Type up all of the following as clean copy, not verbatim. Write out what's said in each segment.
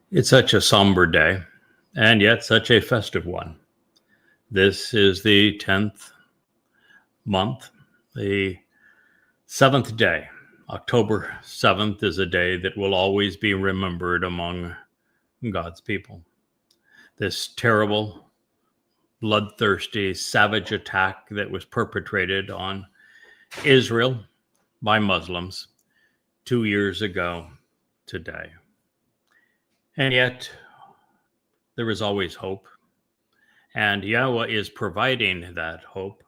It's such a somber day, and yet such a festive one. This is the 10th month, the seventh day. October 7th is a day that will always be remembered among God's people. This terrible, bloodthirsty, savage attack that was perpetrated on Israel by Muslims 2 years ago today. And yet, there is always hope. And Yahweh is providing that hope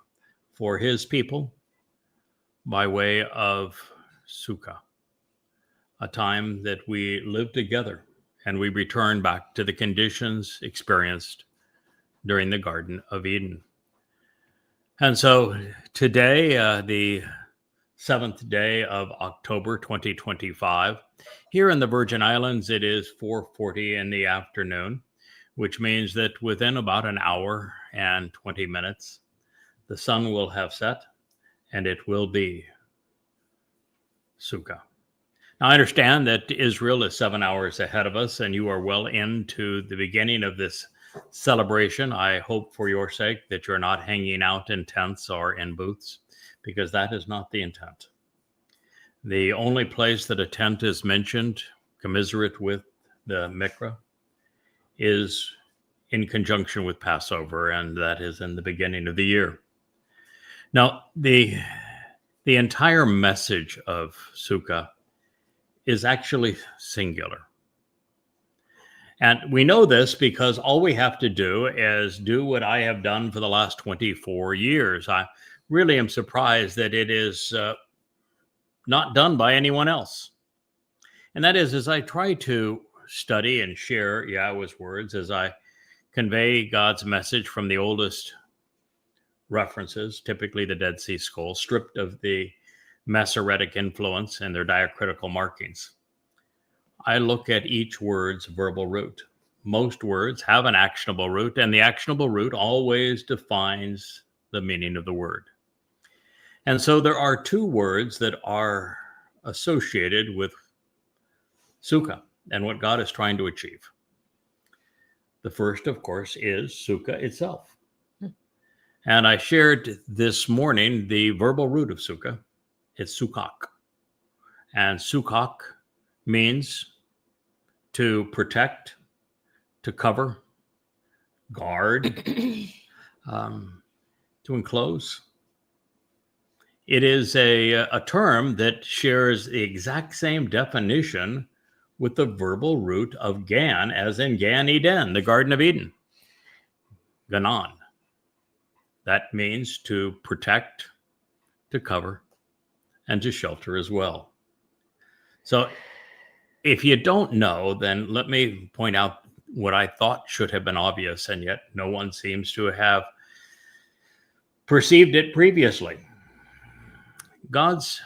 for his people by way of Sukah, a time that we live together and we return back to the conditions experienced during the Garden of Eden. And so today, the 7th day of October 2025, here in the Virgin Islands, it is 4:40 in the afternoon, which means that within about an hour and 20 minutes, the sun will have set and it will be Sukah. Now, I understand that Israel is 7 hours ahead of us, and you are well into the beginning of this celebration. I hope for your sake that you're not hanging out in tents or in booths, because that is not the intent. The only place that a tent is mentioned, commiserate with the Miqra, is in conjunction with Passover, and that is in the beginning of the year. Now, the entire message of Sukah is actually singular. And we know this because all we have to do is do what I have done for the last 24 years. I really am surprised that it is not done by anyone else. And that is, as I try to study and share Yahweh's words, as I convey God's message from the oldest references, typically the Dead Sea Scrolls, stripped of the Masoretic influence and their diacritical markings, I look at each word's verbal root. Most words have an actionable root, and the actionable root always defines the meaning of the word. And so there are two words that are associated with Sukah and what God is trying to achieve. The first, of course, is Sukah itself. And I shared this morning the verbal root of Sukah. It's Sukah. And Sukah means to protect, to cover, guard, to enclose. It is a term that shares the exact same definition with the verbal root of Gan, as in Gan Eden, the Garden of Eden. Ganan. That means to protect, to cover, and to shelter as well. So if you don't know, then let me point out what I thought should have been obvious, and yet no one seems to have perceived it previously. God's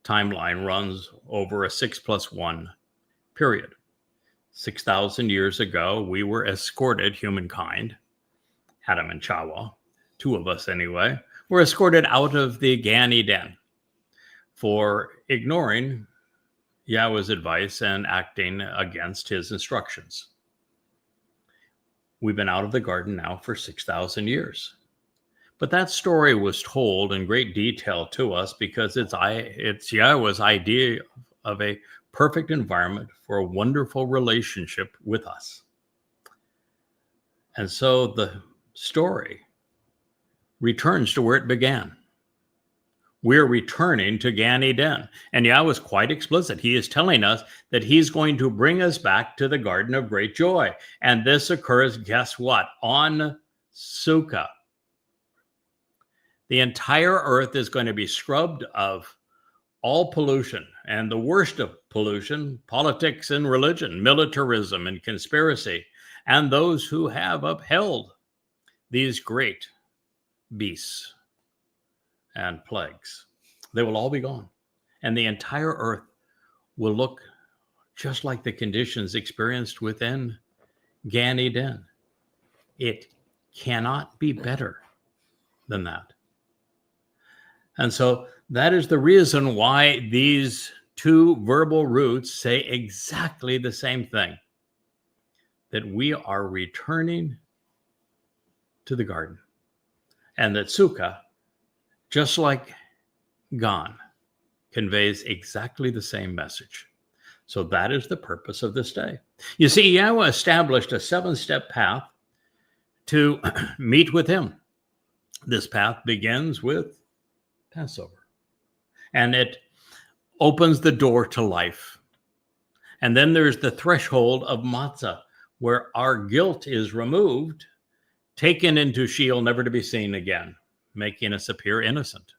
timeline runs over a 6+1 period. 6,000 years ago, we were escorted, humankind, Adam and Chawa, two of us anyway, were escorted out of the Gan Eden for ignoring Yahweh's advice and acting against his instructions. We've been out of the garden now for 6,000 years. But that story was told in great detail to us because it's Yahweh's idea of a perfect environment for a wonderful relationship with us. And so the story returns to where it began. We're returning to Gan Eden. And Yahweh is quite explicit. He is telling us that he's going to bring us back to the Garden of Great Joy. And this occurs, guess what? On Sukah. The entire earth is going to be scrubbed of all pollution, and the worst of pollution, politics and religion, militarism and conspiracy, and those who have upheld these great beasts and plagues. They will all be gone. And the entire earth will look just like the conditions experienced within Gan Eden. It cannot be better than that. And so that is the reason why these two verbal roots say exactly the same thing. that we are returning to the garden, and that Sukah, just like gone, conveys exactly the same message. So that is the purpose of this day. You see, Yahweh established a 7-step path to meet with him. This path begins with Passover, and it opens the door to life. And then there's the threshold of matzah, where our guilt is removed, taken into Sheol, never to be seen again, making us appear innocent,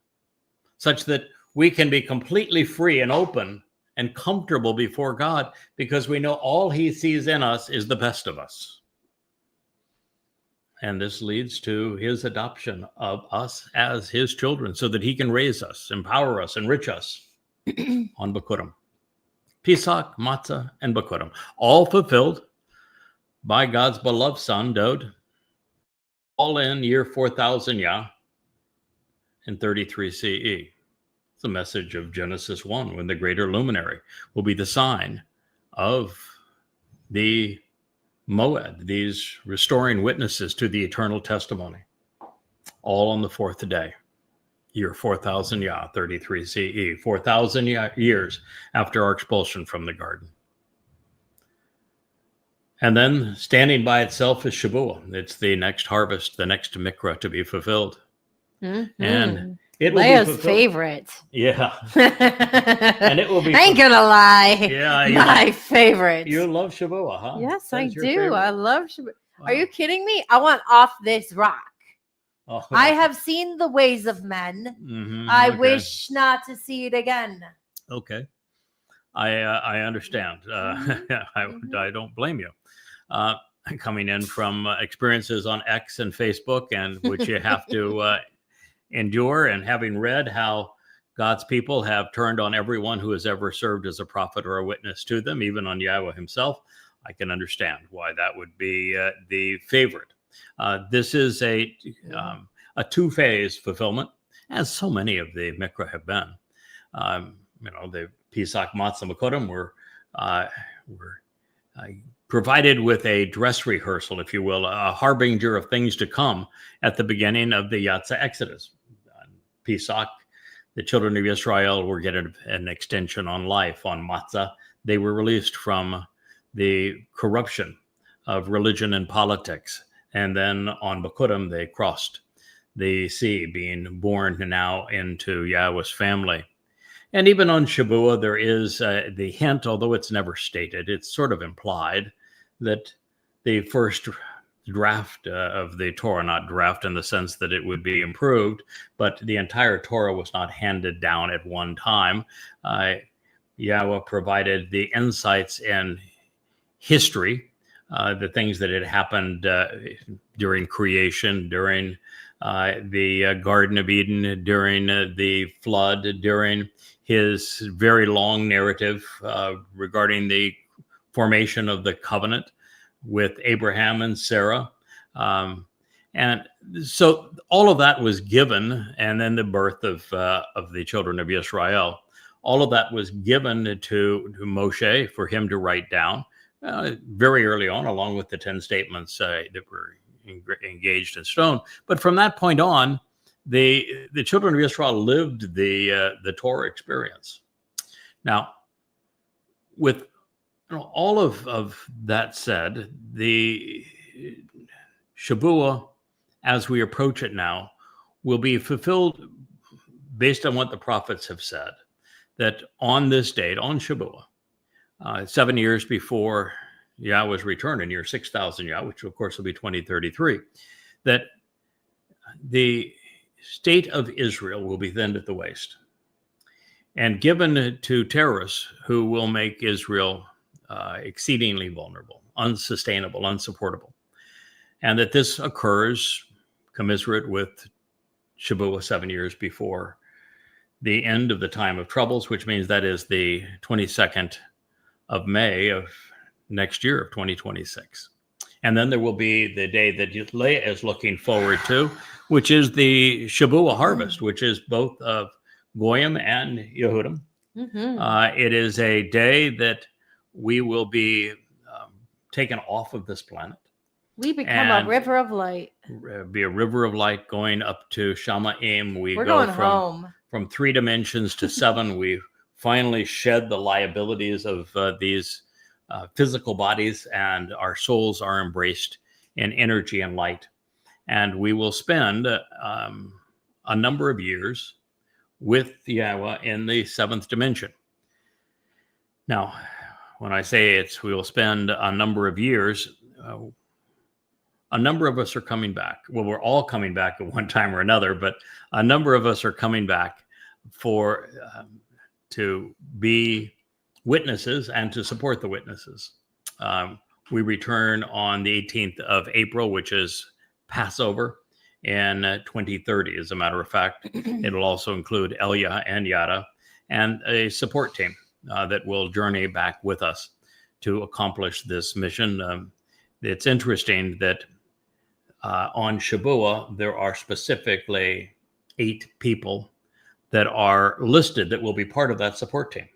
such that we can be completely free and open and comfortable before God, because we know all he sees in us is the best of us. And this leads to his adoption of us as his children, so that he can raise us, empower us, enrich us on Bikurim. Pesach, Matzah, and Bikurim, all fulfilled by God's beloved son, Dod, all in year 4000 Yah in 33 CE. It's the message of Genesis 1, when the greater luminary will be the sign of the Mow'ed, these restoring witnesses to the eternal testimony, all on the fourth day, year 4000 Yah, 33 CE, 4,000 years after our expulsion from the garden. And then standing by itself is Shavuot. It's the next harvest, the next Miqra to be fulfilled. Mm-hmm. And it will Leah's be fulfilled. favorite. Yeah. And it will be. I ain't gonna lie. Yeah, my favorite. You love Shavuot, huh? Yes, That I is your do. favorite? I love Shavuot. Wow. Are you kidding me? I want off this rock. Oh, I have seen the ways of men. Mm-hmm, I okay. wish not to see it again. Okay. I understand. I don't blame you. Coming in from experiences on X and Facebook, and which you have to endure, and having read how God's people have turned on everyone who has ever served as a prophet or a witness to them, even on Yahweh himself, I can understand why that would be the favorite. This is a two-phase fulfillment, as so many of the Miqra have been. The Pesach, Matzah, Bikurim were provided with a dress rehearsal, if you will, a harbinger of things to come at the beginning of the Yatzah Exodus. Pesach, the children of Israel were getting an extension on life. On Matzah, they were released from the corruption of religion and politics. And then on Bikurim, they crossed the sea, being born now into Yahweh's family. And even on Shavuot, there is the hint, although it's never stated, it's sort of implied, that the first draft of the Torah, not draft in the sense that it would be improved, but the entire Torah was not handed down at one time. Yahweh provided the insights in history, the things that had happened during creation, during the Garden of Eden, during the flood, during his very long narrative regarding the formation of the covenant with Abraham and Sarah. And so all of that was given, and then the birth of the children of Israel, all of that was given to Moshe for him to write down very early on, along with the 10 statements that were engaged in stone. But from that point on, the children of Israel lived the Torah experience. Now, with all of that said, the Shavuot, as we approach it now, will be fulfilled based on what the prophets have said, that on this date, on Shavuot, 7 years before Yahweh's return in year 6000 Yah, which of course will be 2033, that the state of Israel will be thinned at the waist and given to terrorists who will make Israel exceedingly vulnerable, unsustainable, unsupportable. And that this occurs commensurate with Shavuot 7 years before the end of the time of troubles, which means that is the 22nd of May of next year of 2026. And then there will be the day that Leah is looking forward to, which is the Shavuot harvest, which is both of Goyim and Yehudim. Mm-hmm. It is a day that we will be taken off of this planet. We become a And river of light. Be a river of light going up to Shamaim. We're go going home. from 3 dimensions to 7. We finally shed the liabilities of these physical bodies, and our souls are embraced in energy and light. And we will spend a number of years with Yahweh in the 7th dimension. Now, when I say we will spend a number of years, a number of us are coming back. Well, we're all coming back at one time or another, but a number of us are coming back to be witnesses and to support the witnesses. We return on the 18th of April, which is Passover in 2030. As a matter of fact, it'll also include Elia and Yada and a support team that will journey back with us to accomplish this mission. It's interesting that on Shabuah, there are specifically 8 people that are listed that will be part of that support team.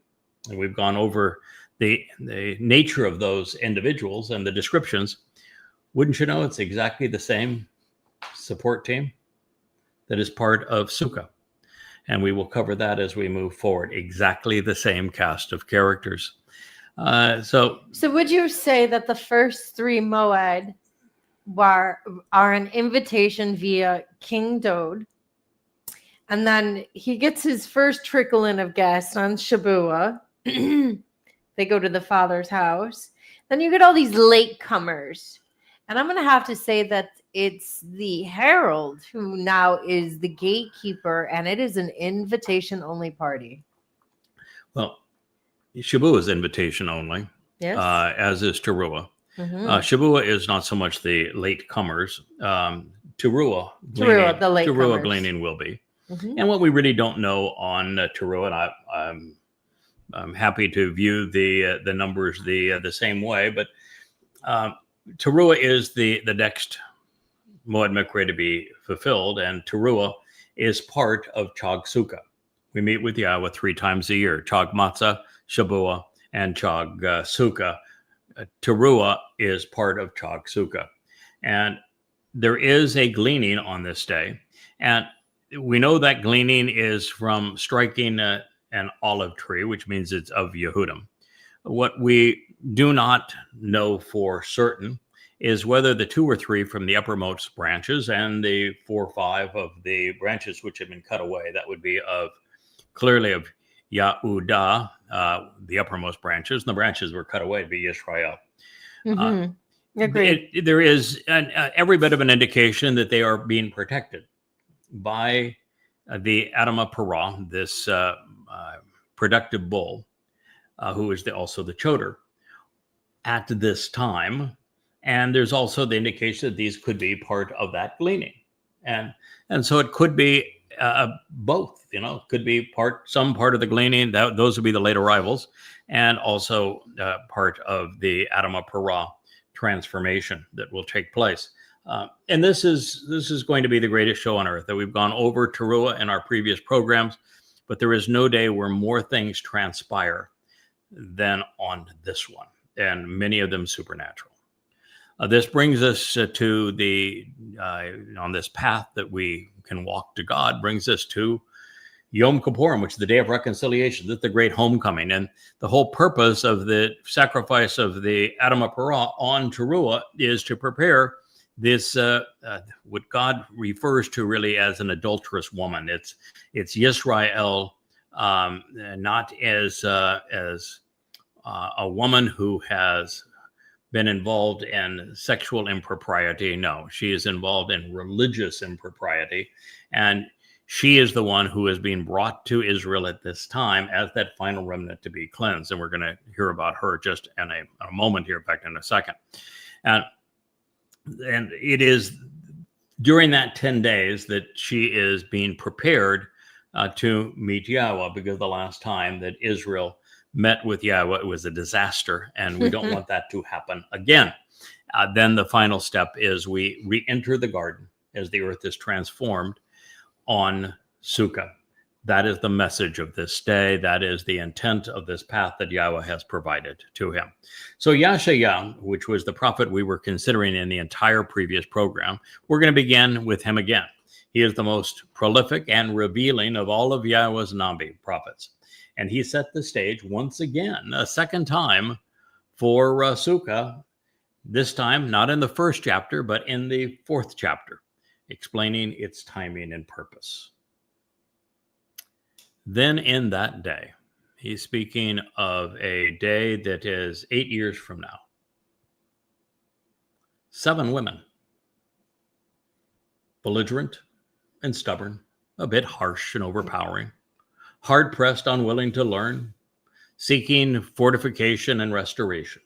And we've gone over the nature of those individuals and the descriptions. Wouldn't you know, it's exactly the same support team that is part of Sukah. And we will cover that as we move forward. Exactly the same cast of characters. So would you say that the first 3 Mow'ed are an invitation via King Dode, and then he gets his first trickle in of guests on Shabuah. They go to the father's house. Then you get all these latecomers, and I'm going to have to say that it's the herald who now is the gatekeeper, and it is an invitation-only party. Well, Shabuah is invitation only, yes, as is Teruah. Shabuah is not so much the latecomers. Teruah gleaning will be. And what we really don't know on Teruah, and I'm happy to view the numbers the same way, but Teruah is the next Mow'ed Miqra to be fulfilled, and Teruah is part of Chag Sukah. We meet with Yahweh 3 times a year: Chag Matzah, Shabuah, and Chag Sukah. Teruah is part of Chag Sukah, and there is a gleaning on this day, and we know that gleaning is from striking an olive tree, which means it's of Yehudim. What we do not know for certain is whether the 2 or 3 from the uppermost branches and the 4 or 5 of the branches which have been cut away, that would be clearly of Yahudah, the uppermost branches, and the branches were cut away to be Israel. There is every bit of an indication that they are being protected by the Adamah Parah, this productive bull, who is also the choder at this time. And there's also the indication that these could be part of that gleaning. And so it could be both, could be some part of the gleaning. Those would be the late arrivals, and also part of the Adamah Parah transformation that will take place. And this is going to be the greatest show on earth. That we've gone over Teruah in our previous programs, but there is no day where more things transpire than on this one, and many of them supernatural. This brings us to on this path that we can walk to God, brings us to Yom Kippurim, which is the day of reconciliation. This is the great homecoming. And the whole purpose of the sacrifice of the Adamah Parah on Teruah is to prepare this, what God refers to really as an adulterous woman. It's Yisrael, not as a woman who has been involved in sexual impropriety. No, she is involved in religious impropriety. And she is the one who is being brought to Israel at this time as that final remnant to be cleansed. And we're going to hear about her just in a moment here, in fact, in a second. And it is during that 10 days that she is being prepared to meet Yahweh, because the last time that Israel met with Yahweh, it was a disaster, and we don't want that to happen again. Then the final step is we re-enter the garden as the earth is transformed on Sukah. That is the message of this day. That is the intent of this path that Yahweh has provided to him. So Yashaya, which was the prophet we were considering in the entire previous program, we're going to begin with him again. He is the most prolific and revealing of all of Yahweh's Nabi prophets. And he set the stage once again, a second time, for Sukah, this time not in the first chapter, but in the fourth chapter, explaining its timing and purpose. Then in that day, he's speaking of a day that is 8 years from now. 7 women, belligerent and stubborn, a bit harsh and overpowering, hard-pressed, unwilling to learn, seeking fortification and restoration,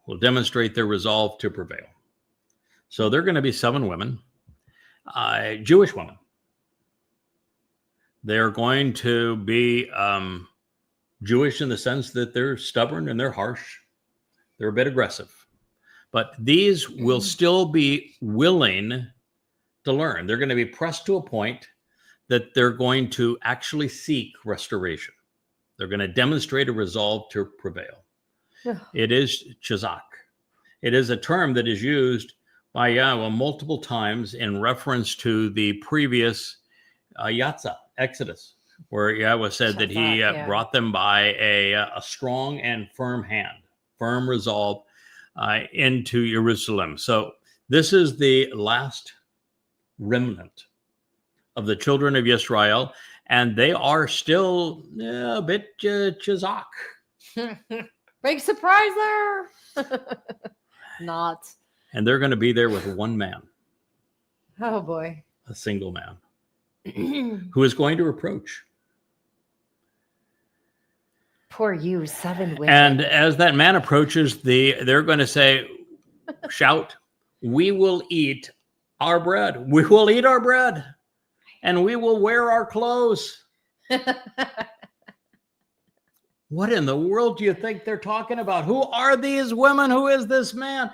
will demonstrate their resolve to prevail. So there are going to be 7 women, Jewish women. They're going to be Jewish in the sense that they're stubborn and they're harsh. They're a bit aggressive. But these will still be willing to learn. They're going to be pressed to a point that they're going to actually seek restoration. They're going to demonstrate a resolve to prevail. Yeah. It is chazak. It is a term that is used by Yahweh multiple times in reference to the previous Yatzah, Exodus, where Yahweh said that he brought them by a strong and firm hand, firm resolve into Jerusalem. So this is the last remnant of the children of Israel, and they are still a bit chazak. Big surprise there. Not. And they're going to be there with one man. Oh, boy. A single man. Who is going to reproach. Poor you, 7 women. And as that man approaches, they're going to say, shout, we will eat our bread. We will eat our bread. And we will wear our clothes. What in the world do you think they're talking about? Who are these women? Who is this man?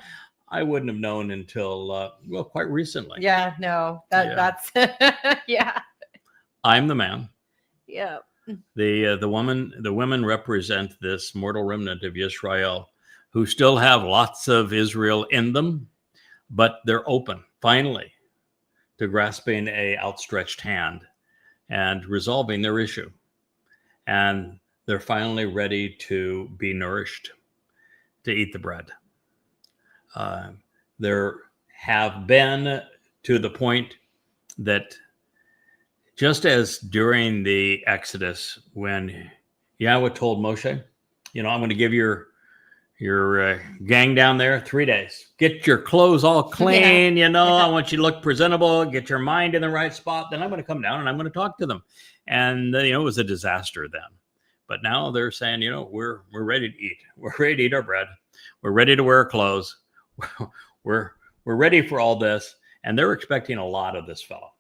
I wouldn't have known until, quite recently. Yeah, no, that's, yeah. I'm the man. Yeah. The women represent this mortal remnant of Israel who still have lots of Israel in them, but they're open, finally, to grasping a outstretched hand and resolving their issue. And they're finally ready to be nourished, to eat the bread. There have been to the point that just as during the Exodus, when Yahweh told Moshe, I'm going to give your gang down there 3 days. Get your clothes all clean, I want you to look presentable, get your mind in the right spot. Then I'm going to come down and I'm going to talk to them. And, it was a disaster then. But now they're saying, we're ready to eat. We're ready to eat our bread. We're ready to wear our clothes. We're ready for all this. And they're expecting a lot of this fellow.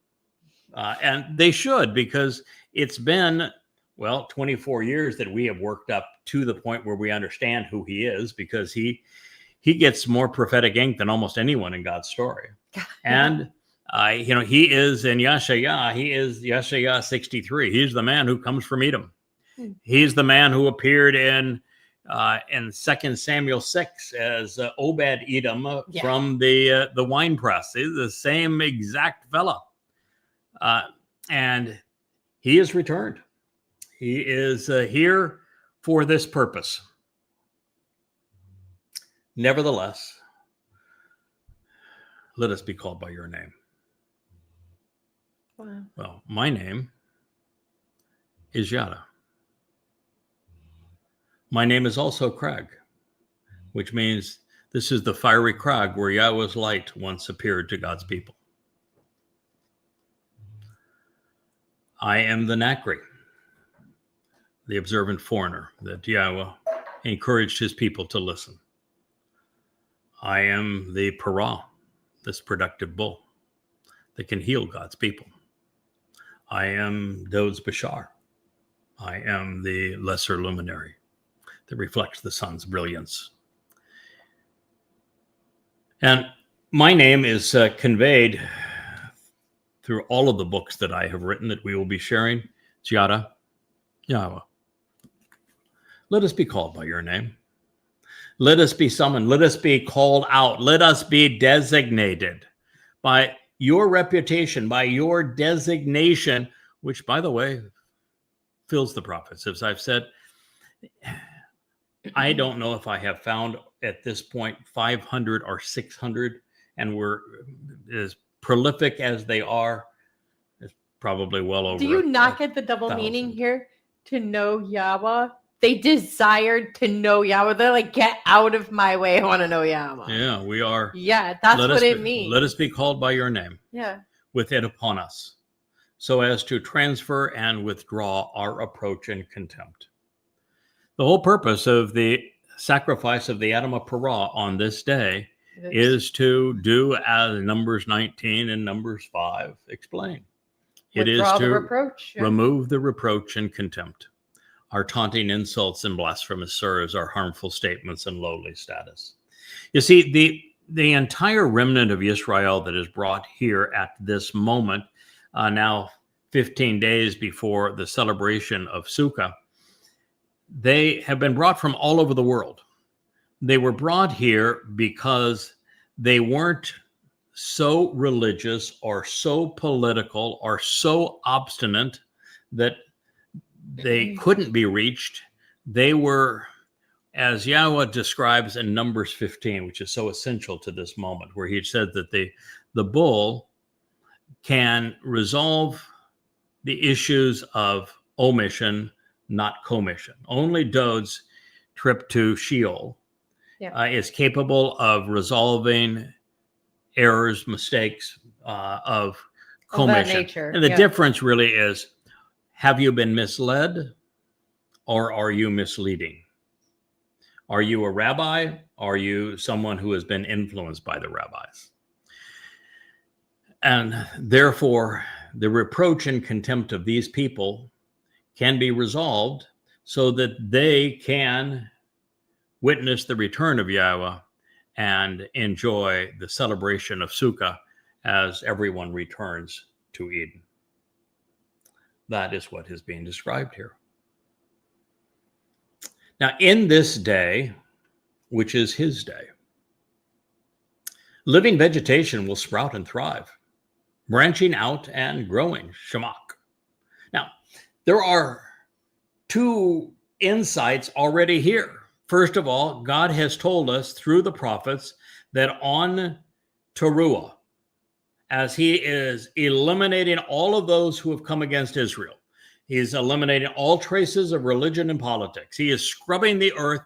And they should, because it's been, 24 years that we have worked up to the point where we understand who he is, because he gets more prophetic ink than almost anyone in God's story. And, he is in Yashaya. He is Yashaya 63. He's the man who comes from Edom. He's the man who appeared in 2 Samuel 6 as Obed Edom from the wine press. He's the same exact fella. And he is returned. He is here for this purpose. Nevertheless, let us be called by your name. Wow. Well, my name is Yada. My name is also Crag, which means this is the fiery crag where Yahweh's light once appeared to God's people. I am the Nakri, the observant foreigner that Yahweh encouraged his people to listen. I am the Parah, this productive bull that can heal God's people. I am Dod's Bashar. I am the lesser luminary that reflects the sun's brilliance. And my name is conveyed through all of the books that I have written that we will be sharing. It's Yada, Yahweh. Let us be called by your name. Let us be summoned. Let us be called out. Let us be designated by your reputation, by your designation, which, by the way, fills the prophets. As I've said, I don't know if I have found at this point 500 or 600, and we're as prolific as they are. It's probably well over. Do you not get the double 1,000. meaning here? To know Yahweh. They desired to know Yahweh. They're like, get out of my way. I want to know Yahweh. Yeah, we are. Yeah, that's what it means. Let us be called by your name. Yeah. With it upon us, so as to transfer and withdraw our approach in contempt. The whole purpose of the sacrifice of the Adam of Parah on this day is to do as Numbers 19 and Numbers 5 explain. It is to remove the reproach and contempt, our taunting insults and blasphemous slurs, our harmful statements and lowly status. You see, the entire remnant of Israel that is brought here at this moment, now 15 days before the celebration of Sukah, they have been brought from all over the world. They were brought here because they weren't so religious or so political or so obstinate that they couldn't be reached. They were, as Yahweh describes in Numbers 15, which is so essential to this moment, where he said that the bull can resolve the issues of omission, not commission. Only Dod's trip to Sheol is capable of resolving errors, mistakes of commission. And the difference really is, have you been misled or are you misleading? Are you a rabbi? Are you someone who has been influenced by the rabbis? And therefore, the reproach and contempt of these people can be resolved so that they can witness the return of Yahweh and enjoy the celebration of Sukah as everyone returns to Eden. That is what is being described here. Now, in this day, which is his day, living vegetation will sprout and thrive, branching out and growing, Shemach. Now, there are two insights already here. First of all, God has told us through the prophets that on Teruah, as he is eliminating all of those who have come against Israel, he is eliminating all traces of religion and politics. He is scrubbing the earth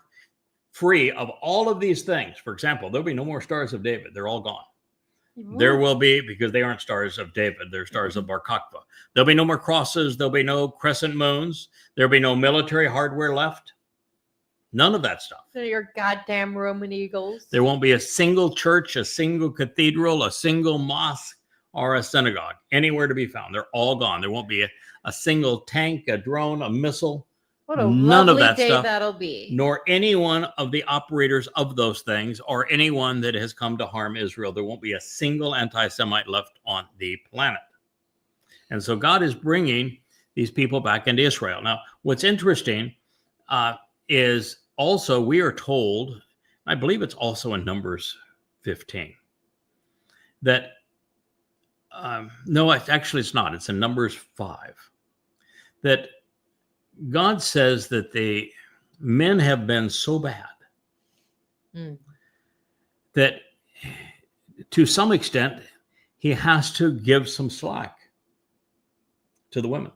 free of all of these things. For example, there'll be no more stars of David. They're all gone. There will be, because they aren't stars of David, they're stars of Bar Kokhba. There'll be no more crosses. There'll be no crescent moons. There'll be no military hardware left. None of that stuff. So your goddamn Roman eagles. There won't be a single church, a single cathedral, a single mosque, or a synagogue anywhere to be found. They're all gone. There won't be a single tank, a drone, a missile. What a none lovely of that day stuff, that'll be. Nor any one of the operators of those things or anyone that has come to harm Israel. There won't be a single anti-Semite left on the planet. And so God is bringing these people back into Israel. Now, what's interesting is also we are told, I believe it's also in Numbers 15, that, no, actually it's not. It's in Numbers 5, that God says that the men have been so bad that to some extent he has to give some slack to the women.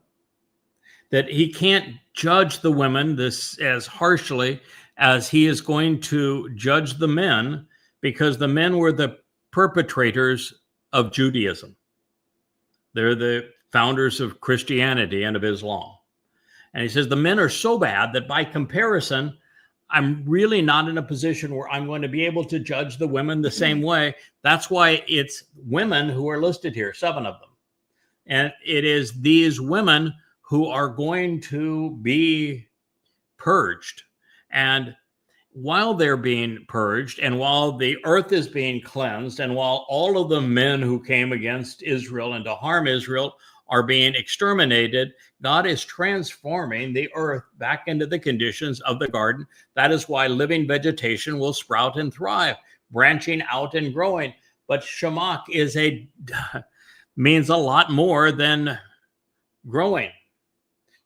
That he can't judge the women this as harshly as he is going to judge the men, because the men were the perpetrators of Judaism. They're the founders of Christianity and of Islam. And he says the men are so bad that by comparison, I'm really not in a position where I'm going to be able to judge the women the same way. That's why it's women who are listed here, 7 of them. And it is these women who are going to be purged. And while they're being purged and while the earth is being cleansed and while all of the men who came against Israel and to harm Israel are being exterminated, God is transforming the earth back into the conditions of the garden. That is why living vegetation will sprout and thrive, branching out and growing. But Shemach means a lot more than growing.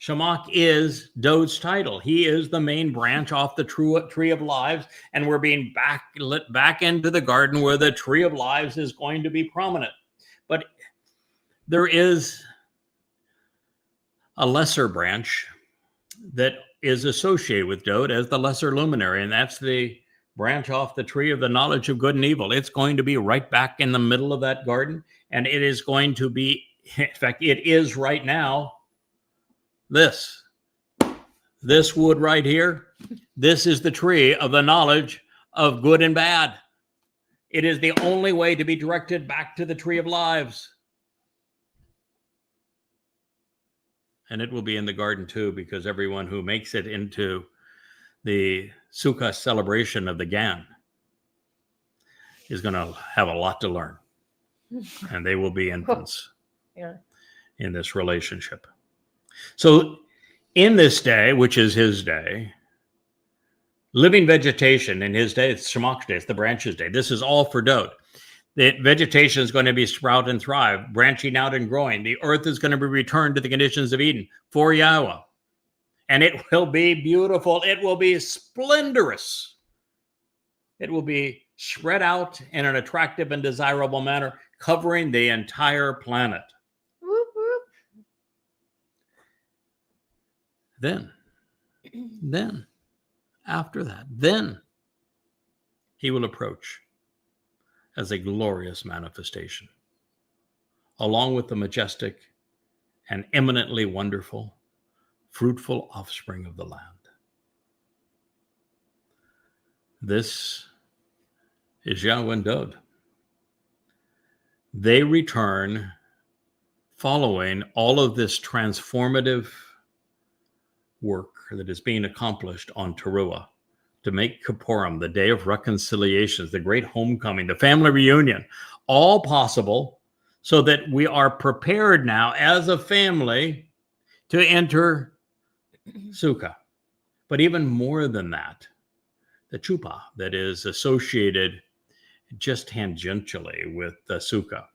Shemach is Dod's title. He is the main branch off the tree of lives, and we're being lit back into the garden where the tree of lives is going to be prominent. But there is a lesser branch that is associated with Dod as the lesser luminary, and that's the branch off the tree of the knowledge of good and evil. It's going to be right back in the middle of that garden, and it is going to be, in fact, it is right now, this wood right here. This is the tree of the knowledge of good and bad. It is the only way to be directed back to the tree of lives. And it will be in the garden too, because everyone who makes it into the Sukah celebration of the Gan is going to have a lot to learn. And they will be infants in this relationship. So in this day, which is his day, living vegetation in his day, it's Shemach's day, it's the branches day. This is all for Dod. The vegetation is going to be sprout and thrive, branching out and growing. The earth is going to be returned to the conditions of Eden for Yahweh. And it will be beautiful. It will be splendorous. It will be spread out in an attractive and desirable manner, covering the entire planet. Whoop, whoop. Then, after that, then he will approach as a glorious manifestation, along with the majestic and eminently wonderful, fruitful offspring of the land. This is Yahweh and Dod. They return following all of this transformative work that is being accomplished on Teruah to make Kippurim, the day of reconciliations, the great homecoming, the family reunion, all possible so that we are prepared now as a family to enter Sukah. But even more than that, the chuppah that is associated just tangentially with the Sukah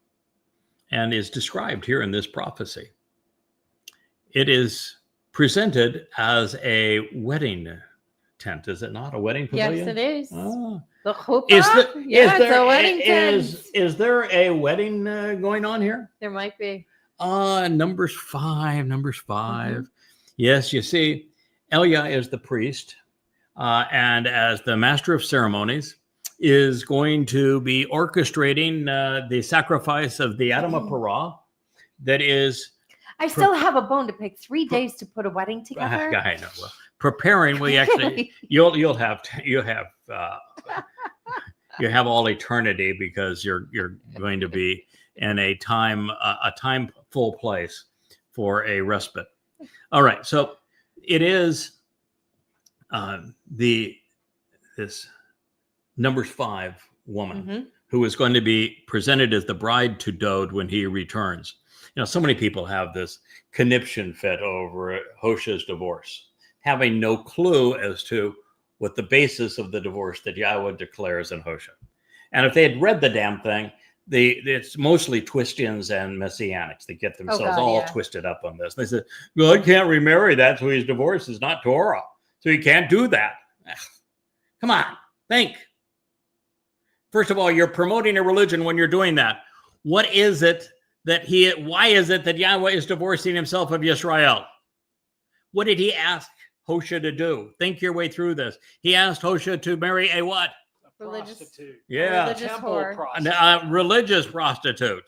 and is described here in this prophecy. It is presented as a wedding tent, is it not? A wedding pavilion? Yes, it is. Oh. The chuppah? It's a wedding tent. Is there a wedding going on here? There might be. Numbers 5. Mm-hmm. Yes, you see, Elia is the priest, and as the master of ceremonies, is going to be orchestrating the sacrifice of the Adamah Parah that is... I still have a bone to pick. 3 days to put a wedding together. I know. Well, preparing, we actually you'll have all eternity, because you're going to be in a timeful place for a respite. All right, so it is this Numbers 5 woman who is going to be presented as the bride to Dod when he returns. You know, so many people have this conniption fit over Hoshea's divorce, having no clue as to what the basis of the divorce that Yahweh declares in Hoshea. And if they had read the damn thing, it's mostly Twistians and Messianics that get themselves twisted up on this. They said, God can't remarry that, so his divorce is not Torah. So he can't do that. Come on, think. First of all, you're promoting a religion when you're doing that. Why is it that Yahweh is divorcing himself of Yisrael? What did he ask Hoshea to do? Think your way through this. He asked Hoshea to marry a what? A prostitute. Yeah. Religious religious prostitute.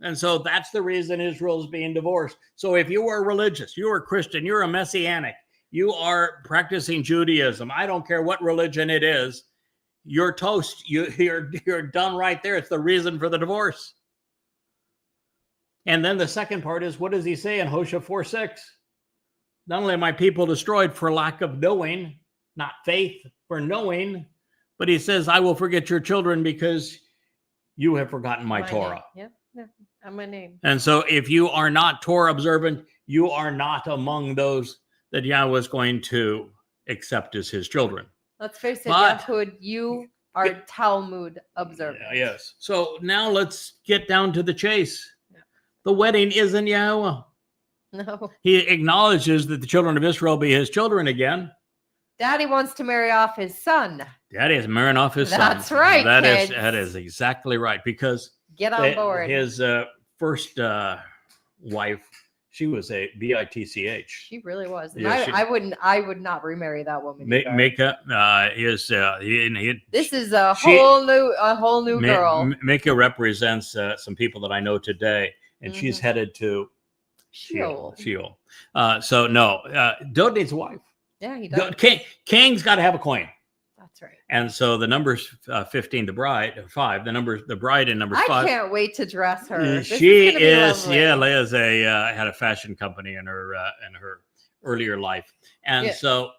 And so that's the reason Israel is being divorced. So if you are religious, you are Christian, you're a Messianic, you are practicing Judaism, I don't care what religion it is, you're toast. You're done right there. It's the reason for the divorce. And then the second part is, what does he say in Hosea 4:6? Not only are my people destroyed for lack of knowing, not faith, for knowing, but he says, I will forget your children because you have forgotten my Torah. Yeah, and my name. And so if you are not Torah observant, you are not among those that Yahweh is going to accept as his children. Let's face it, But- Yahud, you are Talmud observant. Yes. So now let's get down to the chase. Yeah. The wedding isn't Yahweh. No. He acknowledges that the children of Israel be his children again. Daddy wants to marry off his son. Daddy is marrying off his son. That's right, kids. That is exactly right. Because Get on board. his first wife, she was a bitch. She really was. And Yeah, I would not remarry that woman. either. Miqra This is a whole new girl. Miqra represents some people that I know today, and she's headed to Sheol. So no, Dode needs a wife. Yeah, he does. King's got to have a queen. That's right. And so the numbers 15, the bride, 5, the bride in number 5. I can't wait to dress her. This She is is, yeah. Leia's had a fashion company in her earlier life, and so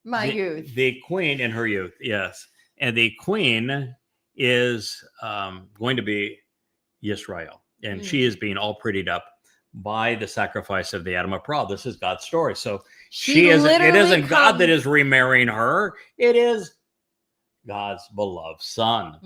youth. the queen in her youth, yes, and the queen is going to be Yisrael, and she is being all prettied up by the sacrifice of the Adam of Pra. This is God's story. So she isn't. It isn't God that is remarrying her. It is God's beloved son,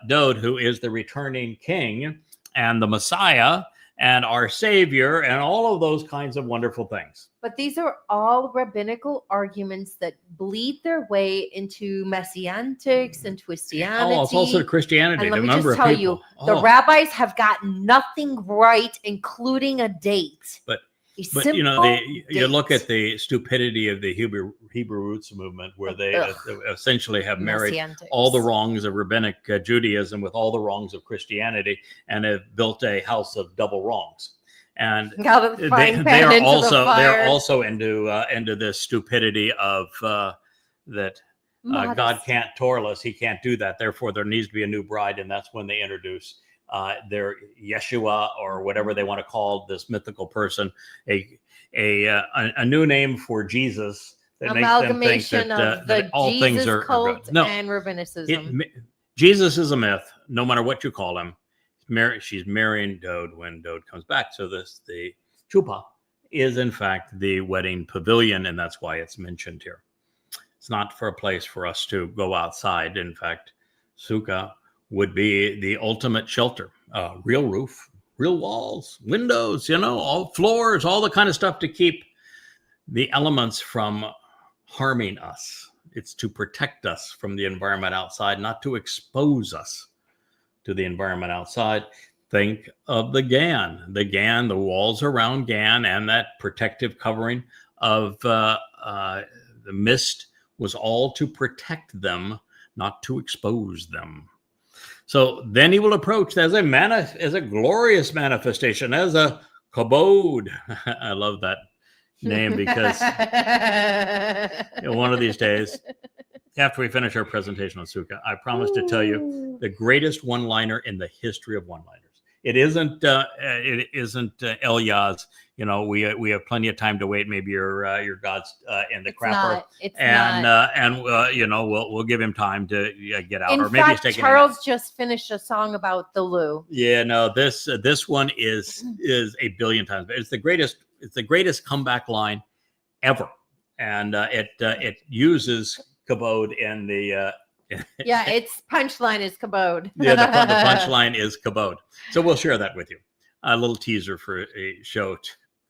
Dode, who is the returning king and the Messiah and our Savior and all of those kinds of wonderful things. But these are all rabbinical arguments that bleed their way into messianics and Twistianity. Oh, it's also Christianity. And let me just tell you, the rabbis have got nothing right, including a date. But you know, you look at the stupidity of the Hebrew roots movement, where they essentially have married all the wrongs of rabbinic Judaism with all the wrongs of Christianity, and have built a house of double wrongs. And they're also into this stupidity of that God can't Torah-less. He can't do that. Therefore, there needs to be a new bride, and that's when they introduce their Yeshua, or whatever they want to call this mythical person, a new name for Jesus that makes them think that all Jesus things are good. No, and rabbinicism. Jesus is a myth, no matter what you call him. She's marrying Dode when Dode comes back. So the chuppah is in fact the wedding pavilion, and that's why it's mentioned here. It's not for a place for us to go outside. In fact, Sukah would be the ultimate shelter. Real roof, real walls, windows, all floors, all the kind of stuff to keep the elements from harming us. It's to protect us from the environment outside, not to expose us to the environment outside. Think of the Gan, the walls around Gan, and that protective covering of the mist was all to protect them, not to expose them. So then he will approach as a glorious manifestation, as a kabod. I love that name because one of these days, after we finish our presentation on Sukah, I promise to tell you the greatest one-liner in the history of one-liners. It isn't Elias. We have plenty of time to wait. Maybe your God's in the crapper, we'll give him time to get out. In fact, Charles just finished a song about the loo. Yeah, no, this one is a billion times. It's the greatest. It's the greatest comeback line ever, and it uses kabod in the. Its punchline is kabod. Yeah, the punchline is kabod. So we'll share that with you. A little teaser for a show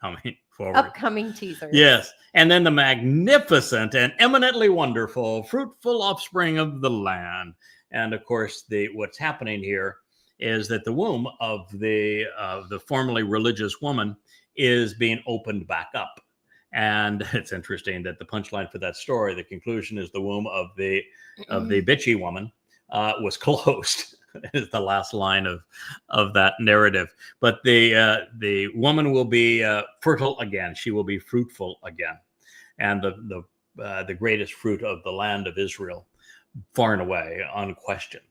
coming forward. Upcoming teaser. Yes. And then the magnificent and eminently wonderful, fruitful offspring of the land. And of course, what's happening here is that the womb of the formerly religious woman is being opened back up. And it's interesting that the punchline for that story, the conclusion is the womb of the bitchy woman was closed. Is the last line of that narrative. But the woman will be fertile again. She will be fruitful again, and the greatest fruit of the land of Israel, far and away, unquestioned,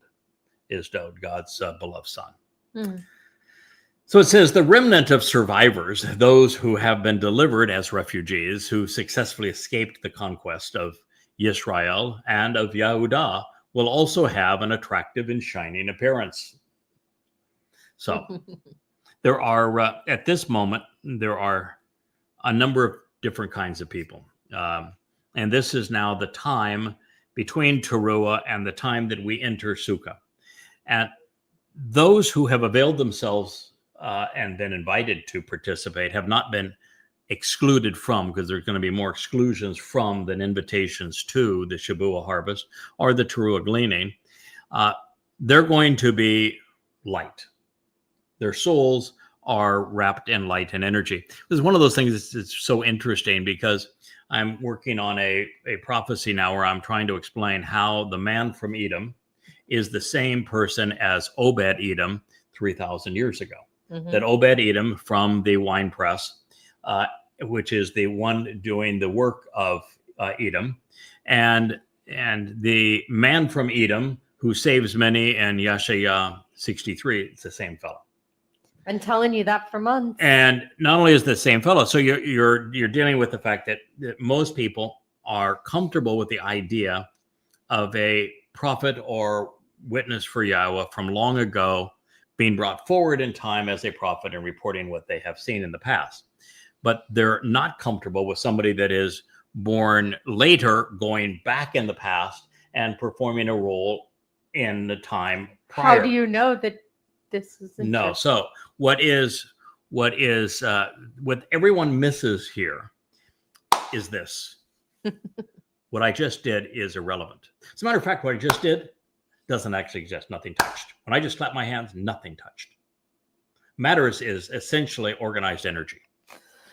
is Dode, God's beloved son. Mm. So it says the remnant of survivors, those who have been delivered as refugees, who successfully escaped the conquest of Yisrael and of Yehudah will also have an attractive and shining appearance. So there are, at this moment, there are a number of different kinds of people. And this is now the time between Teruah and the time that we enter Sukah. And those who have availed themselves and been invited to participate have not been excluded from, because there's going to be more exclusions from than invitations to the Shabuah harvest or the Teruah gleaning. They're going to be light. Their souls are wrapped in light and energy. This is one of those things that's so interesting, because I'm working on a prophecy now where I'm trying to explain how the man from Edom is the same person as Obed Edom 3,000 years ago. Mm-hmm. That Obed Edom from the wine press, which is the one doing the work of Edom, and the man from Edom who saves many in Yeshaya 63, it's the same fellow. Been telling you that for months. And not only is the same fellow, so you're dealing with the fact that most people are comfortable with the idea of a prophet or witness for Yahweh from long ago being brought forward in time as a prophet and reporting what they have seen in the past. But they're not comfortable with somebody that is born later, going back in the past and performing a role in the time prior. How do you know that this is no? So what everyone misses here is this. What I just did is irrelevant. As a matter of fact, what I just did doesn't actually exist. Nothing touched. When I just clapped my hands, nothing touched. Matters is essentially organized energy.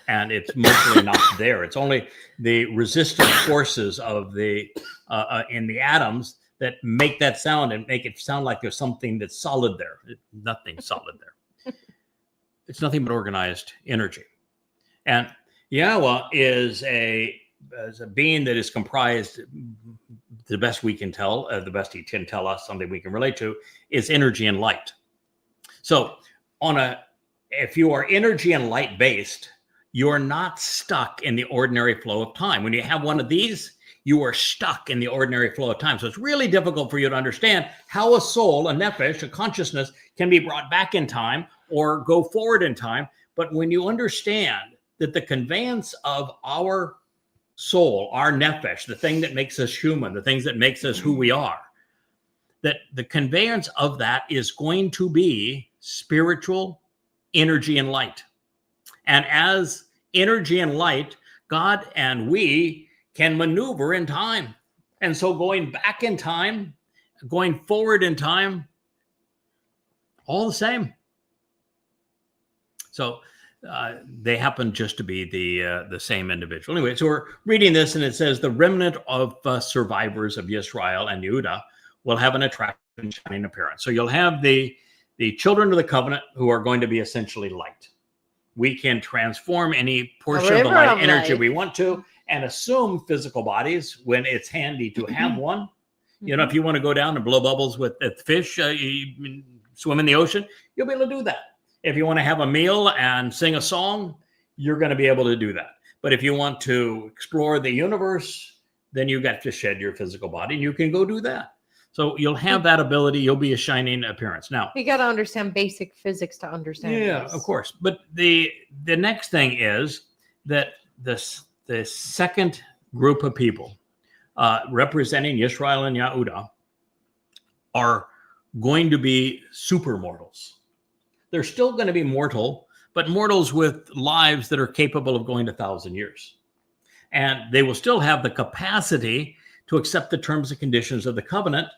And it's mostly not there. It's only the resistant forces of the in the atoms that make that sound and make it sound like there's something that's solid there. Nothing solid there. It's nothing but organized energy. And Yahweh is a being that is comprised, the best we can tell, the best he can tell us, something we can relate to, is energy and light. So if you are energy and light based, you're not stuck in the ordinary flow of time. When you have one of these, you are stuck in the ordinary flow of time. So it's really difficult for you to understand how a soul, a nefesh, a consciousness can be brought back in time or go forward in time. But when you understand that the conveyance of our soul, our nefesh, the thing that makes us human, the things that makes us who we are, that the conveyance of that is going to be spiritual energy and light. And as energy and light, God and we can maneuver in time. And so going back in time, going forward in time, all the same. So they happen just to be the same individual. Anyway, so we're reading this, and it says the remnant of survivors of Yisrael and Yehudah will have an attractive and shining appearance. So you'll have the children of the covenant who are going to be essentially light. We can transform any portion of the light energy we want to and assume physical bodies when it's handy to have one. You know, if you want to go down and blow bubbles with the fish, you swim in the ocean, you'll be able to do that. If you want to have a meal and sing a song, you're going to be able to do that. But if you want to explore the universe, then you got to shed your physical body and you can go do that. So you'll have that ability. You'll be a shining appearance. Now, you got to understand basic physics to understand. Yeah, this. Of course. But the next thing is that the second group of people representing Yisrael and Yehudah are going to be super mortals. They're still going to be mortal, but mortals with lives that are capable of going 1,000 years. And they will still have the capacity to accept the terms and conditions of the covenant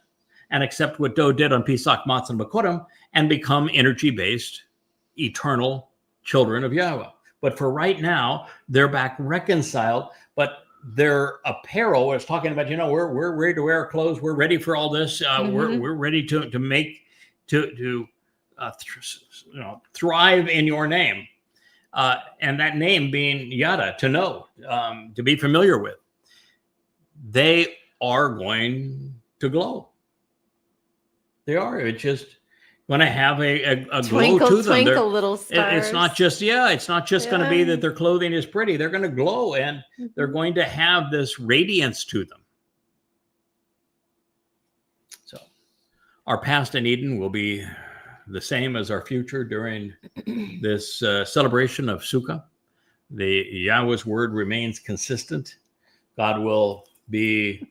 and accept what Doe did on Pesach, Matzah, and Bakurim and become energy-based, eternal children of Yahweh. But for right now, they're back reconciled, but their apparel is talking about, we're ready to wear our clothes. We're ready for all this. We're ready to make, thrive in your name. And that name being Yada, to know, to be familiar with. They are going to glow. They are. It's just going to have a glow to them. Twinkle, little stars. It's not just going to be that their clothing is pretty. They're going to glow, and they're going to have this radiance to them. Our past in Eden will be the same as our future during this celebration of Sukah. The Yahweh's word remains consistent. God will be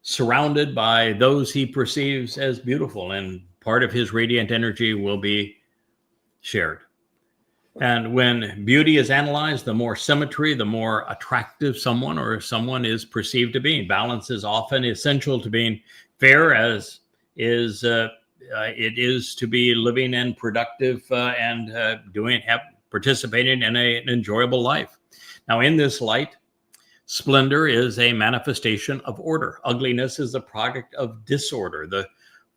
surrounded by those he perceives as beautiful, and part of his radiant energy will be shared. And when beauty is analyzed, the more symmetry, the more attractive someone is perceived to be. Balance is often essential to being fair, as is it is to be living and productive and participating in an enjoyable life. Now, in this light, splendor is a manifestation of order. Ugliness is a product of disorder. The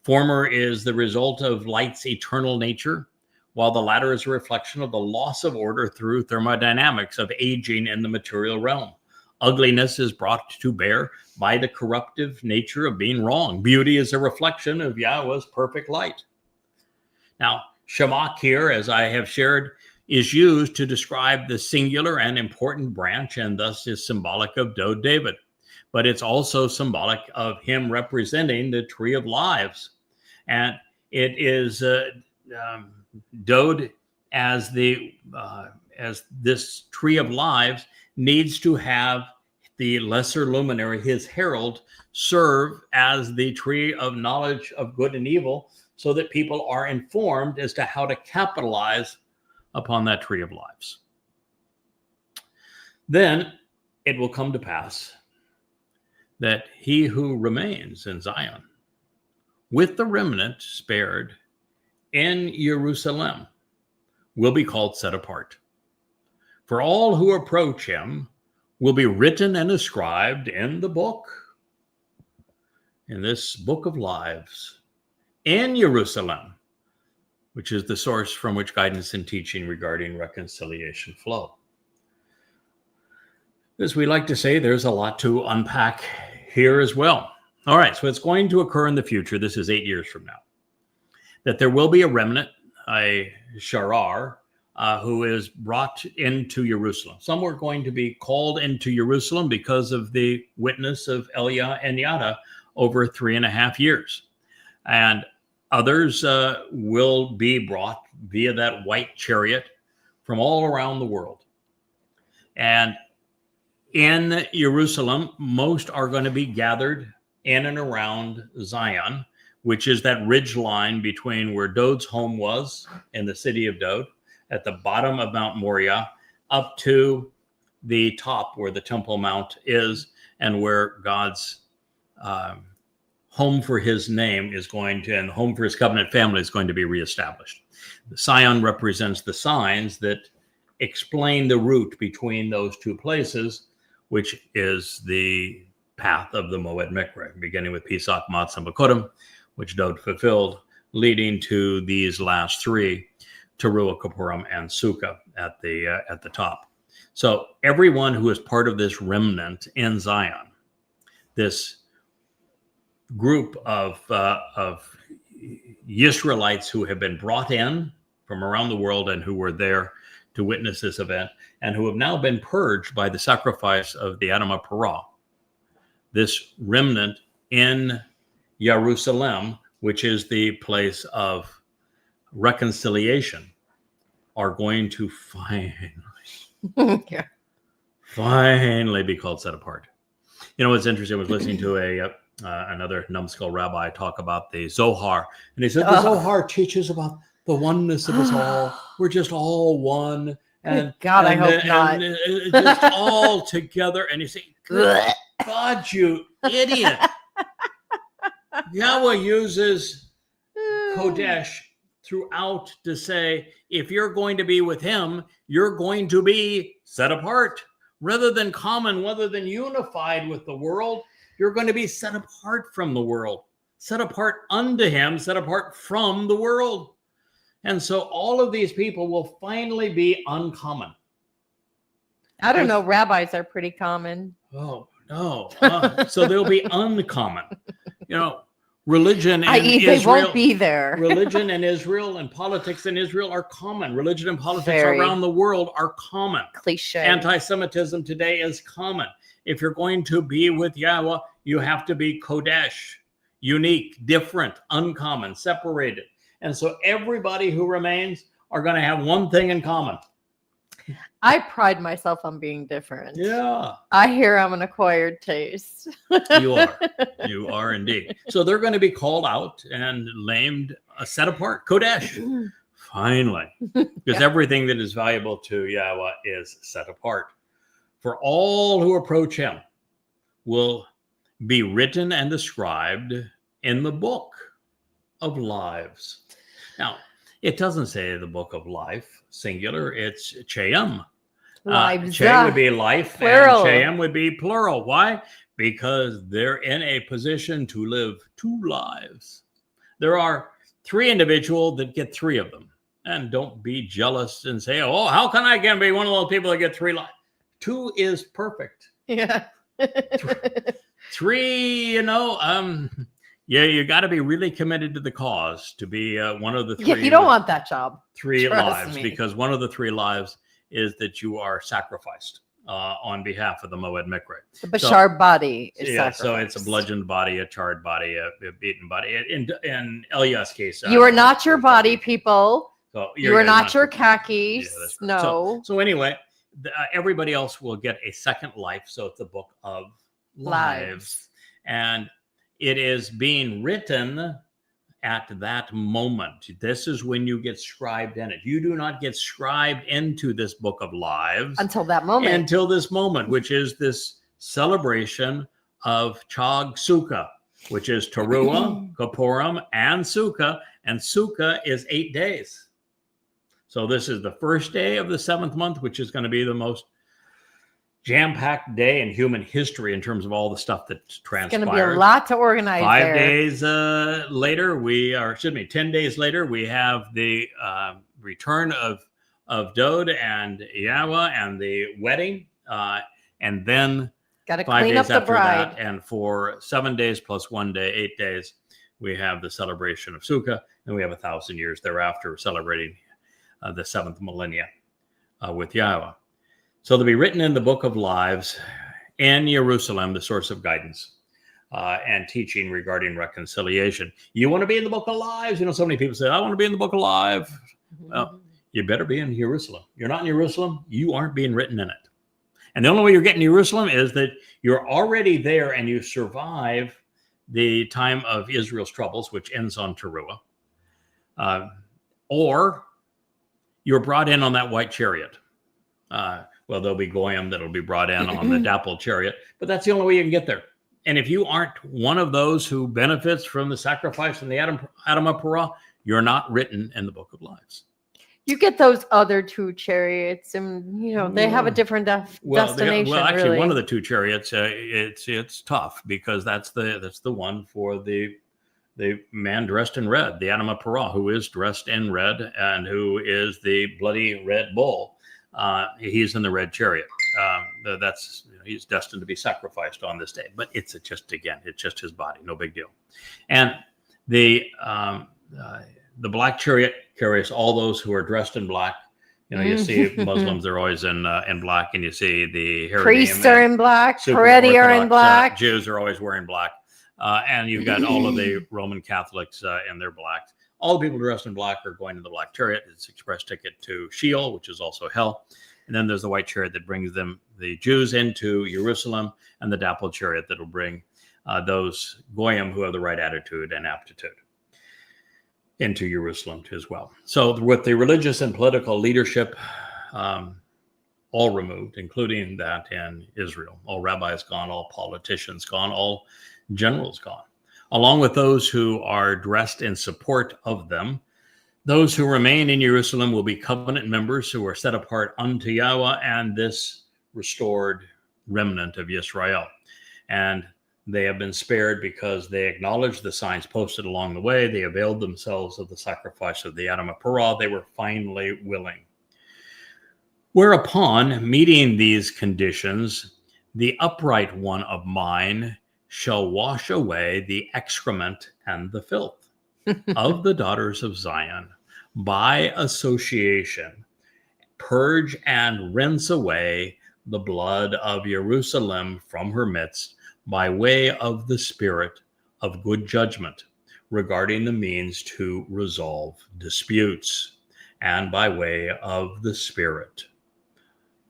former is the result of light's eternal nature, while the latter is a reflection of the loss of order through thermodynamics of aging in the material realm. Ugliness is brought to bear by the corruptive nature of being wrong. Beauty is a reflection of Yahweh's perfect light. Now, Shamak here, as I have shared, is used to describe the singular and important branch, and thus is symbolic of Dode David. But it's also symbolic of him representing the tree of lives. And it is Dode as this tree of lives needs to have the lesser luminary, his herald, serve as the tree of knowledge of good and evil, so that people are informed as to how to capitalize upon that tree of lives. Then it will come to pass that he who remains in Zion, with the remnant spared in Jerusalem, will be called set apart. For all who approach him will be written and inscribed in the book, in this book of lives, in Jerusalem, which is the source from which guidance and teaching regarding reconciliation flow. As we like to say, there's a lot to unpack here as well. All right, so it's going to occur in the future. This is 8 years from now, that there will be a remnant, a sharar, who is brought into Jerusalem. Some were going to be called into Jerusalem because of the witness of Elia and Yada over 3.5 years. And others will be brought via that white chariot from all around the world. And in Jerusalem, most are going to be gathered in and around Zion, which is that ridge line between where Dode's home was in the city of Dode, at the bottom of Mount Moriah, up to the top where the Temple Mount is, and where God's home for his name is going to, and home for his covenant family is going to be reestablished. The Sion represents the signs that explain the route between those two places, which is the path of the Mow'ed Miqra, beginning with Pesach, Matzah, Bakodim, which Dode fulfilled, leading to these last three, Teruah, Kippurim, and Sukah at the top. So everyone who is part of this remnant in Zion, this group of Israelites who have been brought in from around the world and who were there to witness this event, and who have now been purged by the sacrifice of the Adam of Parah, this remnant in Jerusalem, which is the place of reconciliation, are going to finally be called set apart. You know what's interesting? I was listening to another numbskull rabbi talk about the Zohar, and he said the Zohar teaches about the oneness of us all. We're just all one, and God, I hope not. And just all together. And you say, God, you idiot! Yahweh uses Kodesh throughout to say, if you're going to be with him, you're going to be set apart. Rather than common, rather than unified with the world, you're going to be set apart from the world, set apart unto him, set apart from the world. And so all of these people will finally be uncommon. I don't know. Rabbis are pretty common. Oh, no. So they'll be uncommon. You know, religion and Israel, they won't be there. Religion in Israel and politics in Israel are common. Religion and politics around the world are common. Cliche. Anti-Semitism today is common. If you're going to be with Yahweh, you have to be Kodesh. unique, different, uncommon, separated. And so everybody who remains are going to have one thing in common. I pride myself on being different. Yeah. I hear I'm an acquired taste. You are. You are indeed. So they're going to be called out and named, set apart. Kodesh. Finally. Because everything that is valuable to Yahweh is set apart. For all who approach him will be written and described in the book of lives. Now, it doesn't say the book of life, singular. It's Chayim. Che would be life, plural. and Chayim would be plural. Why? Because they're in a position to live two lives. There are three individuals that get three of them. And don't be jealous and say, oh, how can I be one of those people that get three lives? Two is perfect. Yeah. Three, you got to be really committed to the cause to be one of the three. Yeah, you don't want that job. Three Trust lives, me. because one of the three lives is that you are sacrificed on behalf of the Mow'ed Miqra. The Bashar body is sacrificed. So it's a bludgeoned body, a charred body, a beaten body. In Elias' case, you are not your body, people. So you are not your khakis. Yeah, right. No. So anyway, everybody else will get a second life. So it's the book of lives. And it is being written at that moment. This is when you get scribed in it. You do not get scribed into this book of lives until that moment. Until this moment, which is this celebration of Chag Sukah, which is Teruah, Kippurim, and Sukah. And Sukah is 8 days. So this is the first day of the 7th month, which is going to be the most jam-packed day in human history in terms of all the stuff that transpires. It's going to be a lot to organize. 5 days later, 10 days later, we have the return of Dode and Yahweh and the wedding. And then got to 5 clean days up the bride. That, and for 7 days plus 1 day, 8 days, we have the celebration of Sukah. And we have 1,000 years thereafter celebrating the 7th millennia with Yahweh. So they'll be written in the book of lives in Jerusalem, the source of guidance and teaching regarding reconciliation. You want to be in the book of lives? So many people say, I want to be in the book of life. Well, you better be in Jerusalem. You're not in Jerusalem, you aren't being written in it. And the only way you're getting to Jerusalem is that you're already there and you survive the time of Israel's troubles, which ends on Teruah. Or you're brought in on that white chariot. Well, there'll be Goyim that'll be brought in on the dappled chariot, but that's the only way you can get there. And if you aren't one of those who benefits from the sacrifice and the Adam Parah, you're not written in the book of lives. You get those other two chariots, and they have a different destination. Well, actually, really. one of the two chariots, it's tough because that's the one for the man dressed in red, the Adam Parah, who is dressed in red and who is the bloody red bull. He's in the red chariot. He's destined to be sacrificed on this day. But it's just his body, no big deal. And the black chariot carries all those who are dressed in black. You see Muslims, they're always in black, and you see the priests are in black, Haredi are in black, Jews are always wearing black, and you've got all of the Roman Catholics in their black. All the people dressed in black are going to the black chariot. It's express ticket to Sheol, which is also hell. And then there's the white chariot that brings the Jews into Jerusalem, and the dappled chariot that will bring those Goyim who have the right attitude and aptitude into Jerusalem as well. So with the religious and political leadership all removed, including that in Israel, all rabbis gone, all politicians gone, all generals gone. Along with those who are dressed in support of them, those who remain in Jerusalem will be covenant members who are set apart unto Yahweh and this restored remnant of Israel. And they have been spared because they acknowledged the signs posted along the way. They availed themselves of the sacrifice of the Adam Parah. They were finally willing. Whereupon, meeting these conditions, the upright one of mine shall wash away the excrement and the filth of the daughters of Zion by association, purge and rinse away the blood of Jerusalem from her midst by way of the Spirit of good judgment regarding the means to resolve disputes, and by way of the Spirit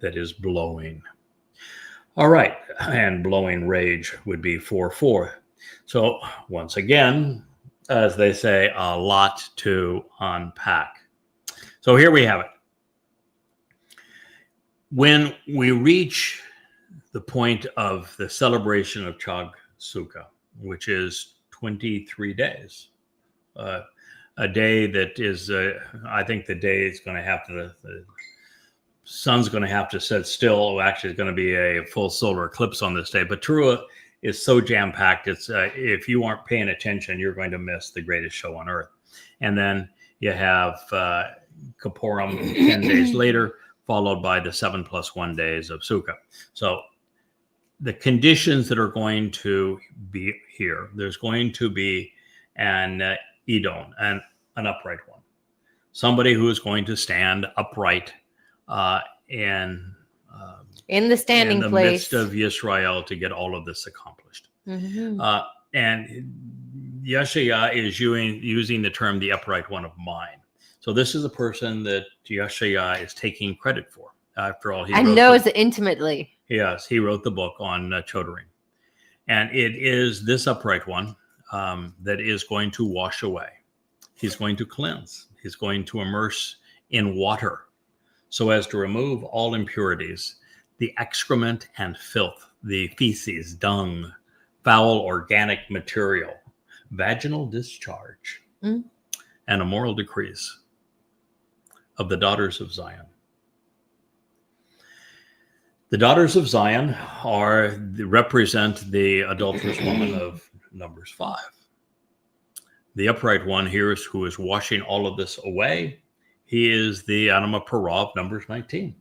that is blowing. All right, and blowing rage would be 4-4. So once again, as they say, a lot to unpack. So here we have it. When we reach the point of the celebration of Chag Sukah, which is 23 days, a day that is, I think the day is going to have to, the sun's going to have to set still. Actually, it's going to be a full solar eclipse on this day. But Teruah is so jam-packed. It's if you aren't paying attention, you're going to miss the greatest show on earth. And then you have Kippurim 10 days later, followed by the 7+1 days of Sukah. So the conditions that are going to be here, there's going to be an Edom, an upright one, somebody who is going to stand upright in the standing in the place midst of Israel to get all of this accomplished. Mm-hmm. And Yeshaya is using the term the upright one of mine. So this is a person that Yeshaya is taking credit for. After all, he knows it intimately. Yes, he wrote the book on Chodorim. And it is this upright one that is going to wash away. He's going to cleanse. He's going to immerse in water so as to remove all impurities, the excrement and filth, the feces, dung, foul organic material, vaginal discharge, and immoral decrees of the daughters of Zion. The daughters of Zion represent the adulterous woman of Numbers 5. The upright one here is who is washing all of this away. He is the Anima Parah of Numbers 19.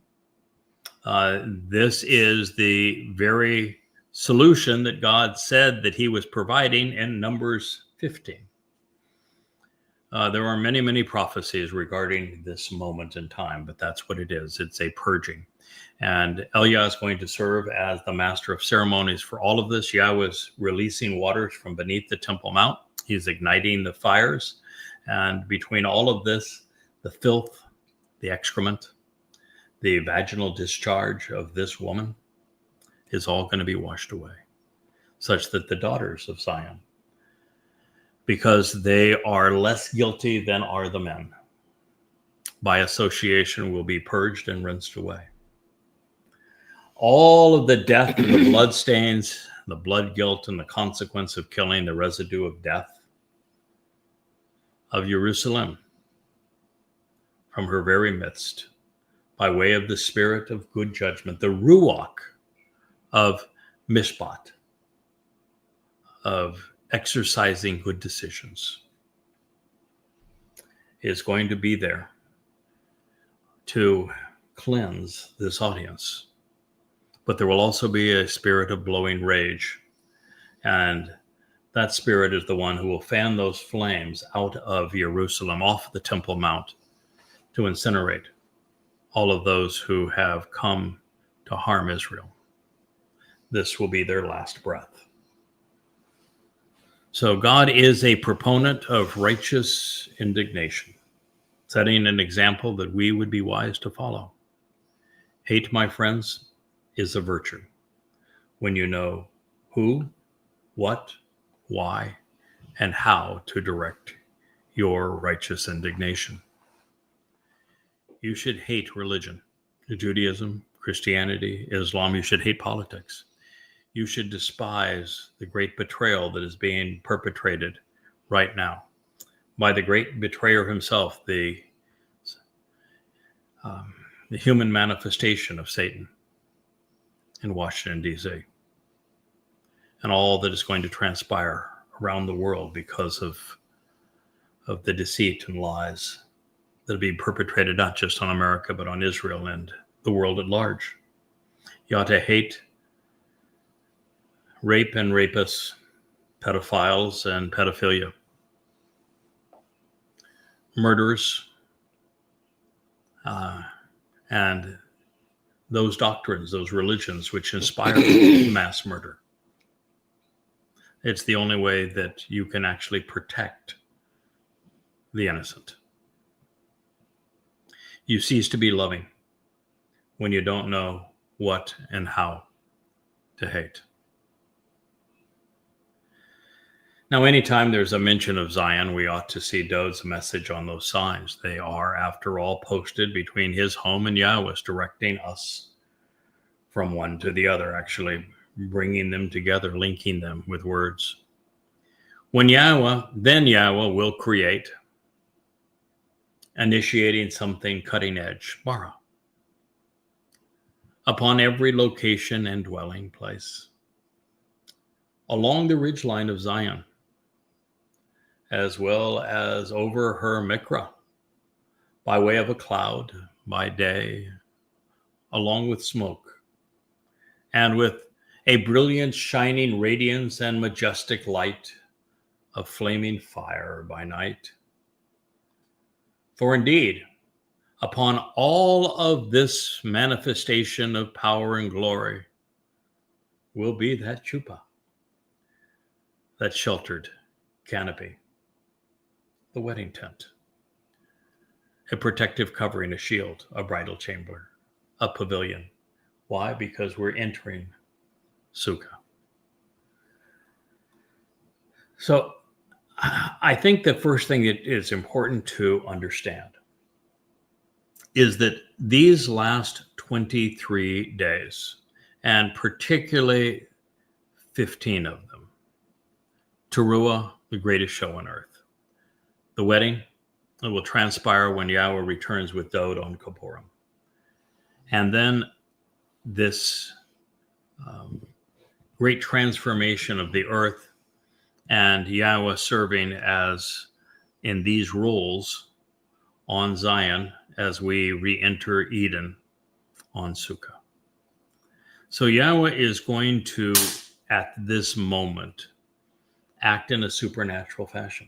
This is the very solution that God said that he was providing in Numbers 15. There are many, many prophecies regarding this moment in time, but that's what it is. It's a purging. And Eliah is going to serve as the master of ceremonies for all of this. Yahweh is releasing waters from beneath the Temple Mount. He's igniting the fires. And between all of this, the filth, the excrement, the vaginal discharge of this woman is all going to be washed away, such that the daughters of Zion, because they are less guilty than are the men, by association will be purged and rinsed away. All of the death and the blood stains, the blood guilt and the consequence of killing, the residue of death of Jerusalem from her very midst, by way of the spirit of good judgment, the ruach of mishpat, of exercising good decisions, is going to be there to cleanse this audience. But there will also be a spirit of blowing rage. And that spirit is the one who will fan those flames out of Jerusalem, off the Temple Mount, to incinerate all of those who have come to harm Israel. This will be their last breath. So God is a proponent of righteous indignation, setting an example that we would be wise to follow. Hate, my friends, is a virtue when you know who, what, why, and how to direct your righteous indignation. You should hate religion, Judaism, Christianity, Islam. You should hate politics. You should despise the great betrayal that is being perpetrated right now by the great betrayer himself, the human manifestation of Satan in Washington, D.C., and all that is going to transpire around the world because of the deceit and lies that are being perpetrated not just on America, but on Israel and the world at large. You ought to hate rape and rapists, pedophiles and pedophilia, murderers, and those doctrines, those religions which inspire mass murder. It's the only way that you can actually protect the innocent. You cease to be loving when you don't know what and how to hate. Now, anytime there's a mention of Zion, we ought to see Dode's message on those signs. They are, after all, posted between his home and Yahweh's, directing us from one to the other, actually bringing them together, linking them with words. Then Yahweh will create, initiating something cutting edge, bara, upon every location and dwelling place, along the ridgeline of Zion, as well as over her Miqra, by way of a cloud by day, along with smoke, and with a brilliant shining radiance and majestic light of flaming fire by night. For indeed, upon all of this manifestation of power and glory will be that chuppah, that sheltered canopy, the wedding tent, a protective covering, a shield, a bridal chamber, a pavilion. Why? Because we're entering Sukah. So I think the first thing that is important to understand is that these last 23 days, and particularly 15 of them, Teruah, the greatest show on earth, the wedding that will transpire when Yahweh returns with Dode on Kippurim, and then this great transformation of the earth, and Yahweh serving as in these roles on Zion as we re-enter Eden on Sukah. So Yahweh is going to, at this moment, act in a supernatural fashion.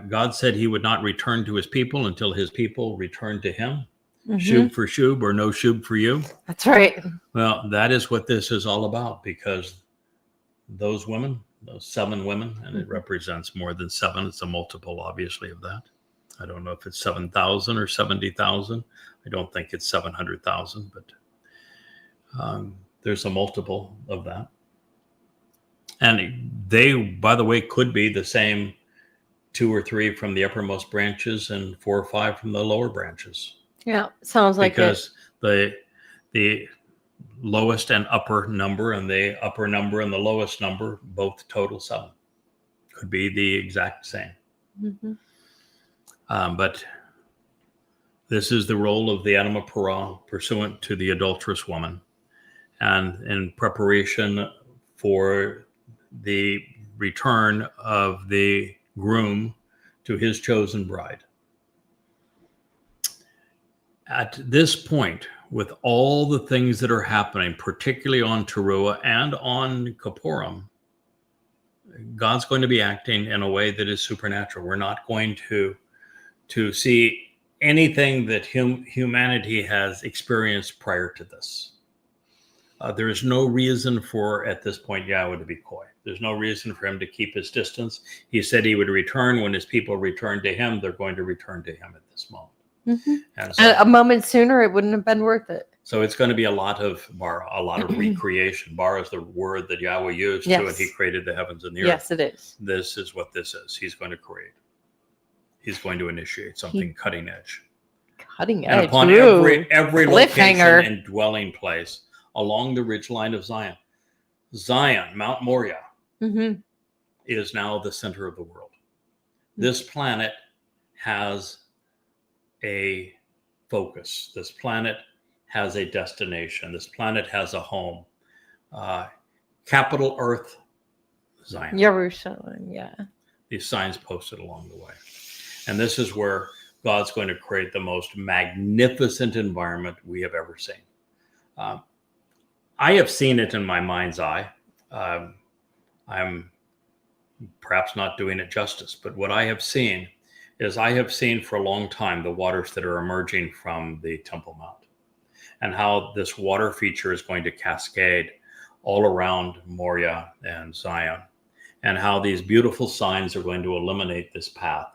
God said he would not return to his people until his people returned to him. Shub for shub, or no shub for you. That's right. Well, that is what this is all about, because those women, those 7 women, and it represents more than 7. It's a multiple, obviously, of that. I don't know if it's 7,000 or 70,000. I don't think it's 700,000, but there's a multiple of that. And they, by the way, could be the same 2 or 3 from the uppermost branches and 4 or 5 from the lower branches. Yeah, sounds like because the lowest and upper number, and the upper number and the lowest number, both total 7. Could be the exact same. But this is the role of the anima para, pursuant to the adulterous woman, and in preparation for the return of the groom to his chosen bride. At this point, with all the things that are happening, particularly on Teruah and on Kippurim, God's going to be acting in a way that is supernatural. We're not going to see anything that humanity has experienced prior to this. There is no reason for, at this point, Yahweh to be coy. There's no reason for him to keep his distance. He said he would return. When his people return to him, they're going to return to him at this moment. And so, a moment sooner, it wouldn't have been worth it. So it's going to be a lot of bara, a lot of recreation. Bara is the word that Yahweh used to, and he created the heavens and the earth. Yes, it is. This is what this is. He's going to create. He's going to initiate something cutting edge. Cutting edge. And upon every location and dwelling place along the ridgeline of Zion. Zion, Mount Moriah, is now the center of the world. This planet has a focus. This planet has a destination. This planet has a home. Capital Earth, Zion. Jerusalem, yeah. These signs posted along the way. And this is where God's going to create the most magnificent environment we have ever seen. I have seen it in my mind's eye. I'm perhaps not doing it justice, but what I have seen is I have seen for a long time the waters that are emerging from the Temple Mount, and how this water feature is going to cascade all around Moriah and Zion. and how these beautiful signs are going to illuminate this path,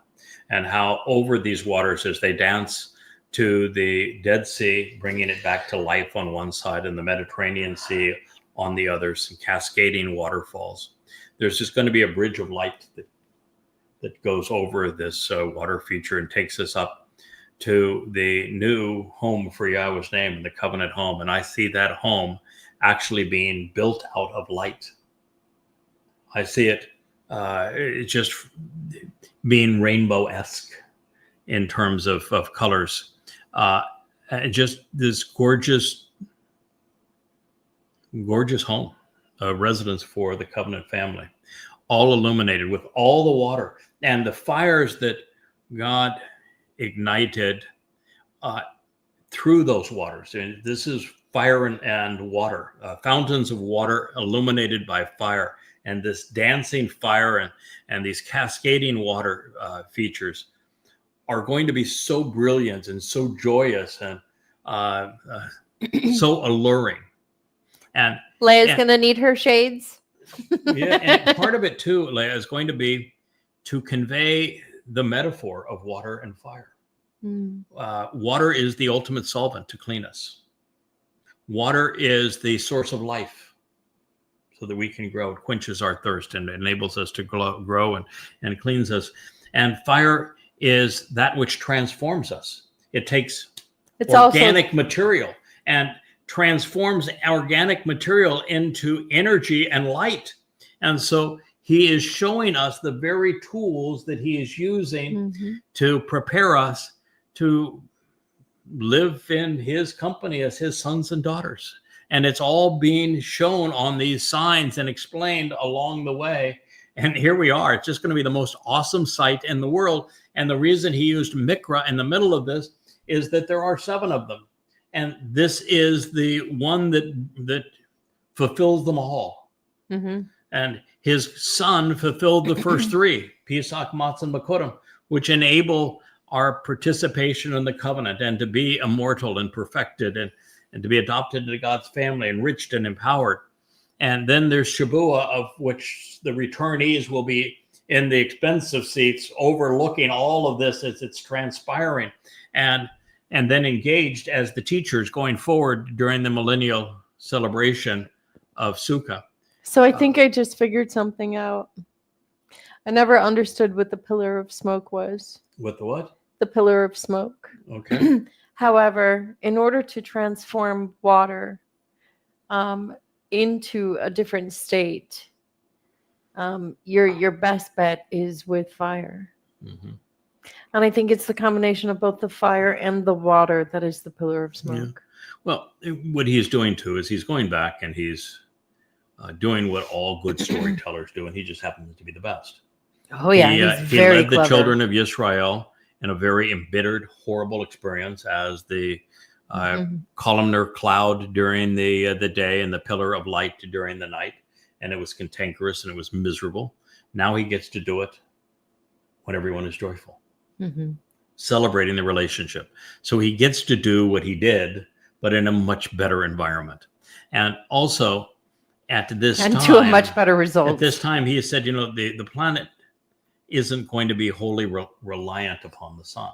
and how over these waters as they dance to the Dead Sea, bringing it back to life on one side, and the Mediterranean Sea on the other, some cascading waterfalls. There's just going to be a bridge of light that goes over this water feature and takes us up to the new home for Yahweh's name, the covenant home. And I see that home actually being built out of light. I see it just being rainbow-esque in terms of colors. Just this gorgeous home, a residence for the covenant family, all illuminated with all the water and the fires that God ignited through those waters. And this is fire and water, fountains of water illuminated by fire, and this dancing fire and these cascading water features are going to be so brilliant and so joyous and so alluring. And Leia's going to need her shades. Yeah, and part of it too, Leia, is going to be to convey the metaphor of water and fire. Water is the ultimate solvent to clean us. Water is the source of life so that we can grow. It quenches our thirst and enables us to grow and cleans us. And fire is that which transforms us. It takes organic material and transforms organic material into energy and light. And so he is showing us the very tools that he is using to prepare us to live in his company as his sons and daughters. And it's all being shown on these signs and explained along the way. And here we are. It's just going to be the most awesome sight in the world. And the reason he used Miqra in the middle of this is that there are 7 of them. And this is the one that fulfills them all. And his son fulfilled the first 3, Pesach, Matzah, and Makodim, which enable our participation in the covenant and to be immortal and perfected and to be adopted into God's family, enriched and empowered. And then there's Shabuah, of which the returnees will be in the expensive seats overlooking all of this as it's transpiring, and then engaged as the teachers going forward during the millennial celebration of Sukah. So I think I just figured something out. I never understood what the pillar of smoke was. What the what? The pillar of smoke. Okay. However, in order to transform water into a different state, your best bet is with fire. And I think it's the combination of both the fire and the water that is the pillar of smoke. Yeah. Well, what he's doing too is he's going back and he's doing what all good storytellers do, and he just happens to be the best. Oh yeah, he led the children of Israel in a very embittered, horrible experience as the columnar cloud during the day and the pillar of light during the night, and it was cantankerous and it was miserable. Now he gets to do it when everyone is joyful, celebrating the relationship. So he gets to do what he did, but in a much better environment, and also at this time, to a much better result. At this time, he said, the planet isn't going to be wholly reliant upon the sun.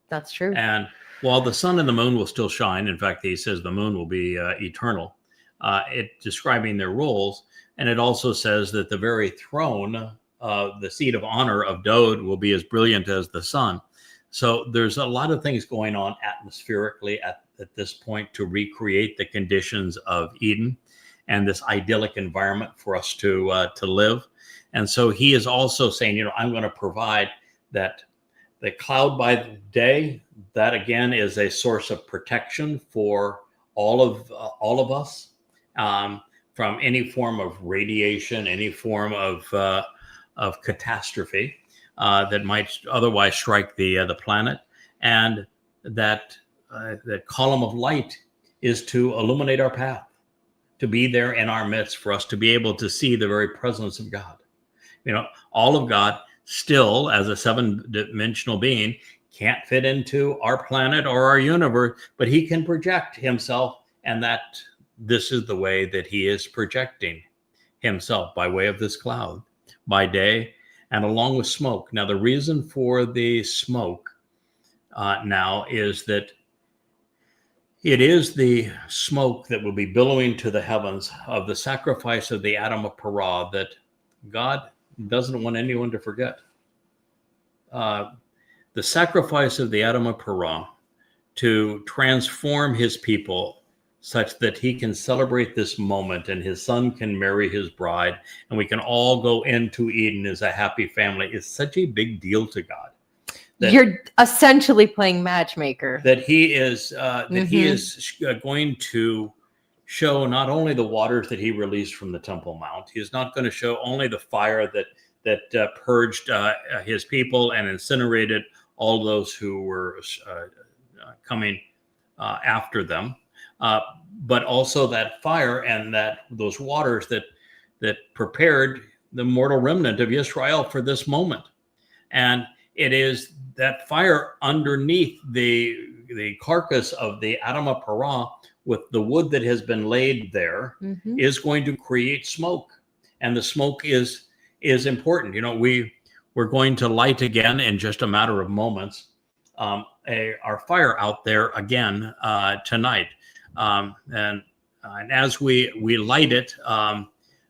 That's true. And while the sun and the moon will still shine, in fact, he says the moon will be eternal, it describing their roles. And it also says that the very throne, the seat of honor of Dod, will be as brilliant as the sun. So there's a lot of things going on atmospherically at this point to recreate the conditions of Eden and this idyllic environment for us to live. And so he is also saying, I'm going to provide that the cloud by day, that again is a source of protection for all of us from any form of radiation, any form of catastrophe that might otherwise strike the planet. And that column of light is to illuminate our path, to be there in our midst, for us to be able to see the very presence of God. All of God still, as a 7-dimensional being, can't fit into our planet or our universe, but he can project himself, and that this is the way that he is projecting himself, by way of this cloud. by day, and along with smoke. Now, the reason for the smoke now is that it is the smoke that will be billowing to the heavens of the sacrifice of the Adam of Parah that God doesn't want anyone to forget. The sacrifice of the Adam of Parah to transform his people such that he can celebrate this moment and his son can marry his bride and we can all go into Eden as a happy family is such a big deal to God. You're essentially playing matchmaker. That he is going to show not only the waters that he released from the Temple Mount. He is not going to show only the fire that purged his people and incinerated all those who were coming after them, but also that fire and those waters that prepared the mortal remnant of Israel for this moment. And it is that fire underneath the carcass of the Adam of Parah with the wood that has been laid there is going to create smoke. And the smoke is important. You know, we're going to light again in just a matter of moments our fire out there again tonight. And as we light it,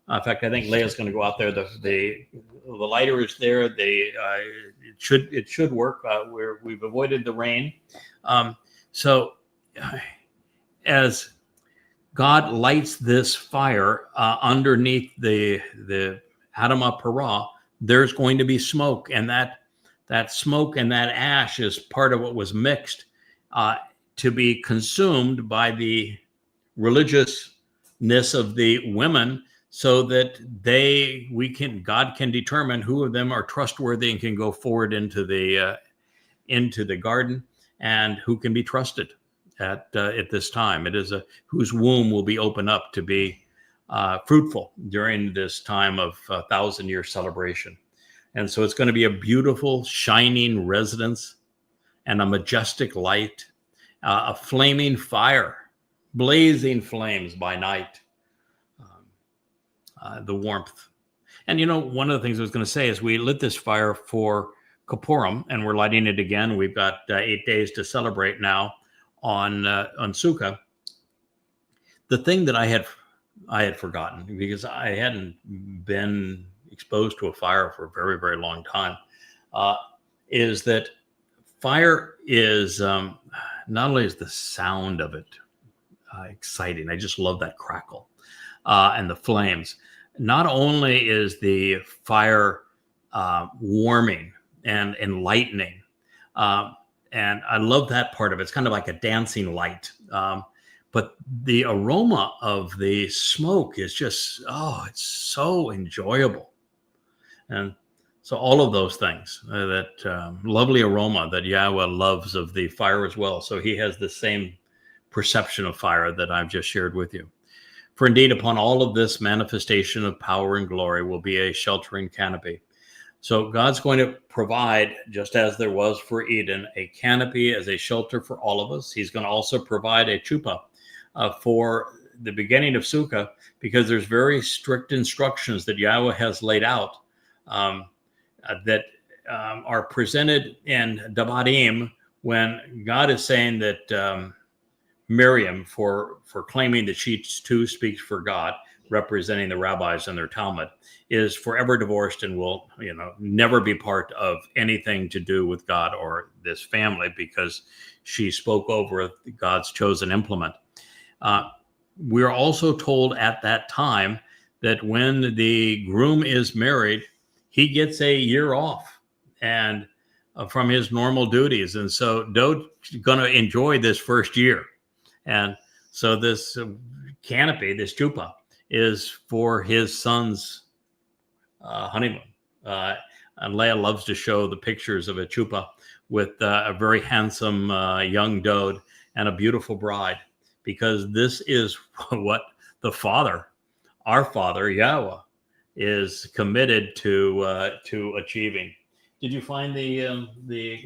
in fact, I think Leia's going to go out there. The lighter is there. It should work. We've avoided the rain. So as God lights this fire underneath the Adam of Parah, there's going to be smoke, and that smoke and that ash is part of what was mixed to be consumed by the religiousness of the women, so that God can determine who of them are trustworthy and can go forward into the garden, and who can be trusted at this time. It is whose womb will be opened up to be fruitful during this time of 1,000-year celebration. And so it's going to be a beautiful, shining residence and a majestic light, a flaming fire, blazing flames by night, the warmth. And, you know, one of the things I was going to say is we lit this fire for Kippurim, and we're lighting it again. We've got 8 days to celebrate now on Sukah. The thing that I had forgotten, because I hadn't been exposed to a fire for a very, very long time, is that fire is not only is the sound of it exciting, I just love that crackle and the flames. Not only is the fire warming and enlightening, and I love that part of it. It's kind of like a dancing light. But the aroma of the smoke is just, it's so enjoyable. And so all of those things, that lovely aroma that Yahweh loves of the fire as well. So he has the same perception of fire that I've just shared with you. For indeed, upon all of this manifestation of power and glory will be a sheltering canopy. So God's going to provide, just as there was for Eden, a canopy as a shelter for all of us. He's going to also provide a chuppah for the beginning of Sukah, because there's very strict instructions that Yahweh has laid out that are presented in Devarim, when God is saying that Miriam, for claiming that she too speaks for God, representing the rabbis and their Talmud, is forever divorced and will, never be part of anything to do with God or this family, because she spoke over God's chosen implement. We're also told at that time that when the groom is married, he gets a year off and from his normal duties. And so Dod's going to enjoy this first year. And so this canopy, this chuppah, is for his son's honeymoon. And Leah loves to show the pictures of a chuppah with a very handsome young Dod and a beautiful bride, because this is what the Father, our Father, Yahweh, is committed to achieving. Did you find the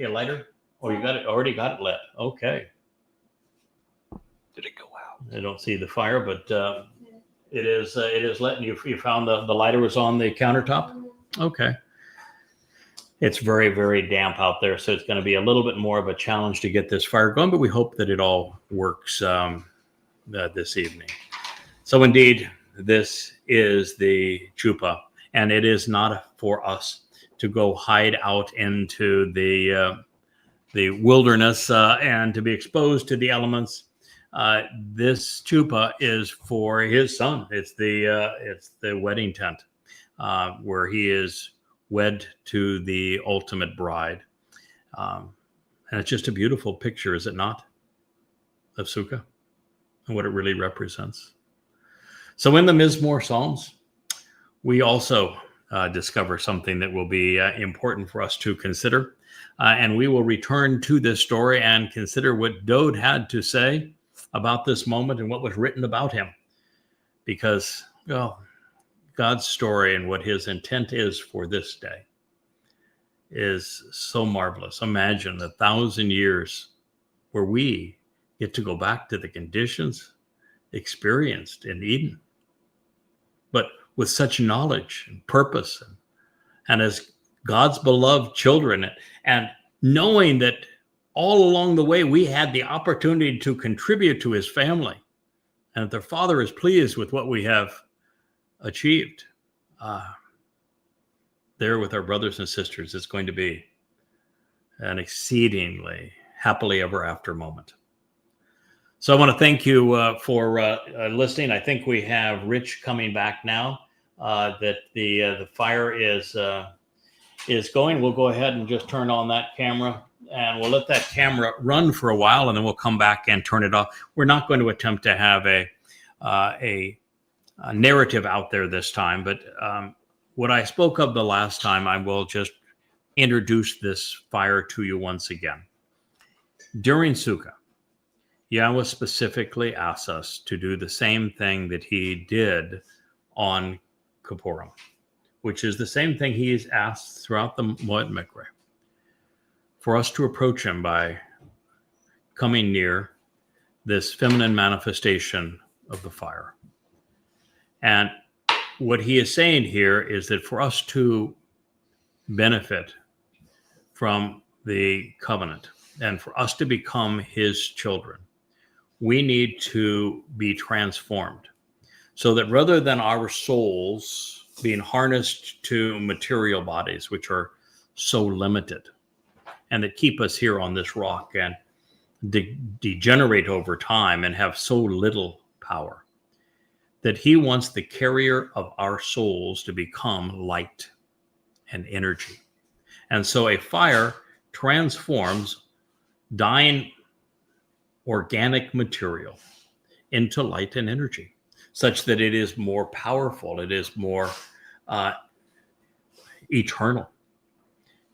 lighter? Oh, you already got it lit. Okay. Did it go out? I don't see the fire, but it is lit. And you found the lighter was on the countertop? Okay. It's very, very damp out there, so it's going to be a little bit more of a challenge to get this fire going, but we hope that it all works this evening. So indeed, this is the chuppah, and it is not for us to go hide out into the wilderness and to be exposed to the elements. This chuppah is for his son. It's the wedding tent where he is wed to the ultimate bride. And it's just a beautiful picture, is it not, of Sukah and what it really represents. So in the Mizmor Psalms, we also discover something that will be important for us to consider. And we will return to this story and consider what Dode had to say about this moment and what was written about him. Because, well, God's story and what his intent is for this day is so marvelous. Imagine 1,000 years where we get to go back to the conditions experienced in Eden, but with such knowledge and purpose and as God's beloved children, and knowing that all along the way we had the opportunity to contribute to his family, and that their Father is pleased with what we have achieved. There with our brothers and sisters, it's going to be an exceedingly happily ever after moment. So I want to thank you for listening. I think we have Rich coming back now. That the fire is going. We'll go ahead and just turn on that camera, and we'll let that camera run for a while, and then we'll come back and turn it off. We're not going to attempt to have a narrative out there this time, but what I spoke of the last time, I will just introduce this fire to you once again. During Sukah, Yahweh specifically asks us to do the same thing that he did on Kippurim, which is the same thing he has asked throughout the Mow'ed Miqra, for us to approach him by coming near this feminine manifestation of the fire. And what he is saying here is that for us to benefit from the covenant and for us to become his children, we need to be transformed, so that rather than our souls being harnessed to material bodies, which are so limited and that keep us here on this rock and degenerate over time and have so little power, that he wants the carrier of our souls to become light and energy. And so a fire transforms dying organic material into light and energy, such that it is more powerful, it is more eternal,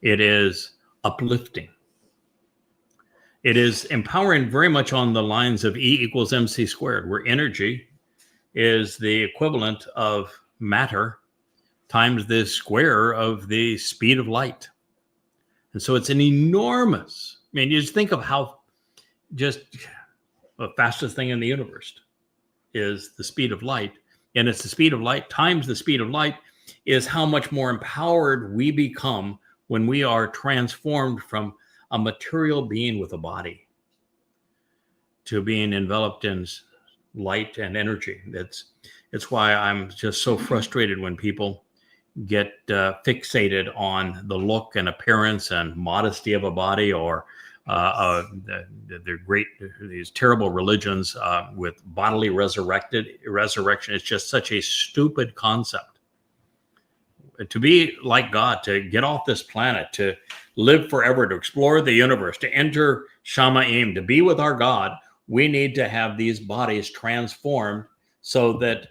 it is uplifting, it is empowering, very much on the lines of E equals MC squared, where energy is the equivalent of matter times the square of the speed of light. And so it's an enormous, I mean, you just think of how just the fastest thing in the universe is the speed of light. And it's the speed of light times the speed of light is how much more empowered we become when we are transformed from a material being with a body to being enveloped in light and energy. It's why I'm just so frustrated when people get fixated on the look and appearance and modesty of a body, or these terrible religions with bodily resurrection. It's just such a stupid concept. To be like God, to get off this planet, to live forever, to explore the universe, to enter Shamayim, to be with our God, we need to have these bodies transformed so that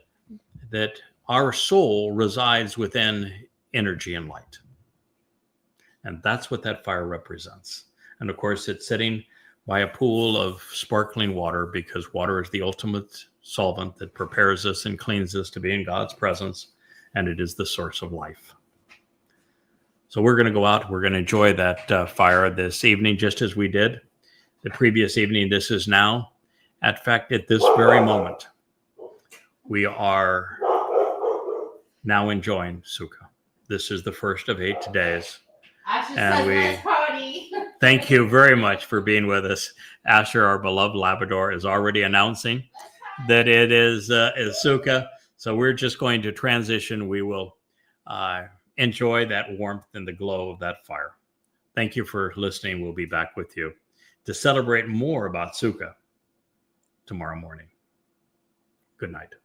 our soul resides within energy and light. And that's what that fire represents. And of course, it's sitting by a pool of sparkling water, because water is the ultimate solvent that prepares us and cleans us to be in God's presence, and it is the source of life. So we're going to go out. We're going to enjoy that fire this evening, just as we did the previous evening. This is now, in fact, at this very moment, we are now enjoying Sukah. This is the first of 8 days. Asher And says we- let's party. Thank you very much for being with us. Asher, our beloved Labrador, is already announcing that it is Sukah. So we're just going to transition. We will enjoy that warmth and the glow of that fire. Thank you for listening. We'll be back with you to celebrate more about Sukah tomorrow morning. Good night.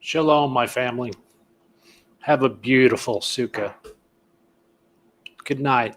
Shalom, my family. Have a beautiful Sukah. Good night.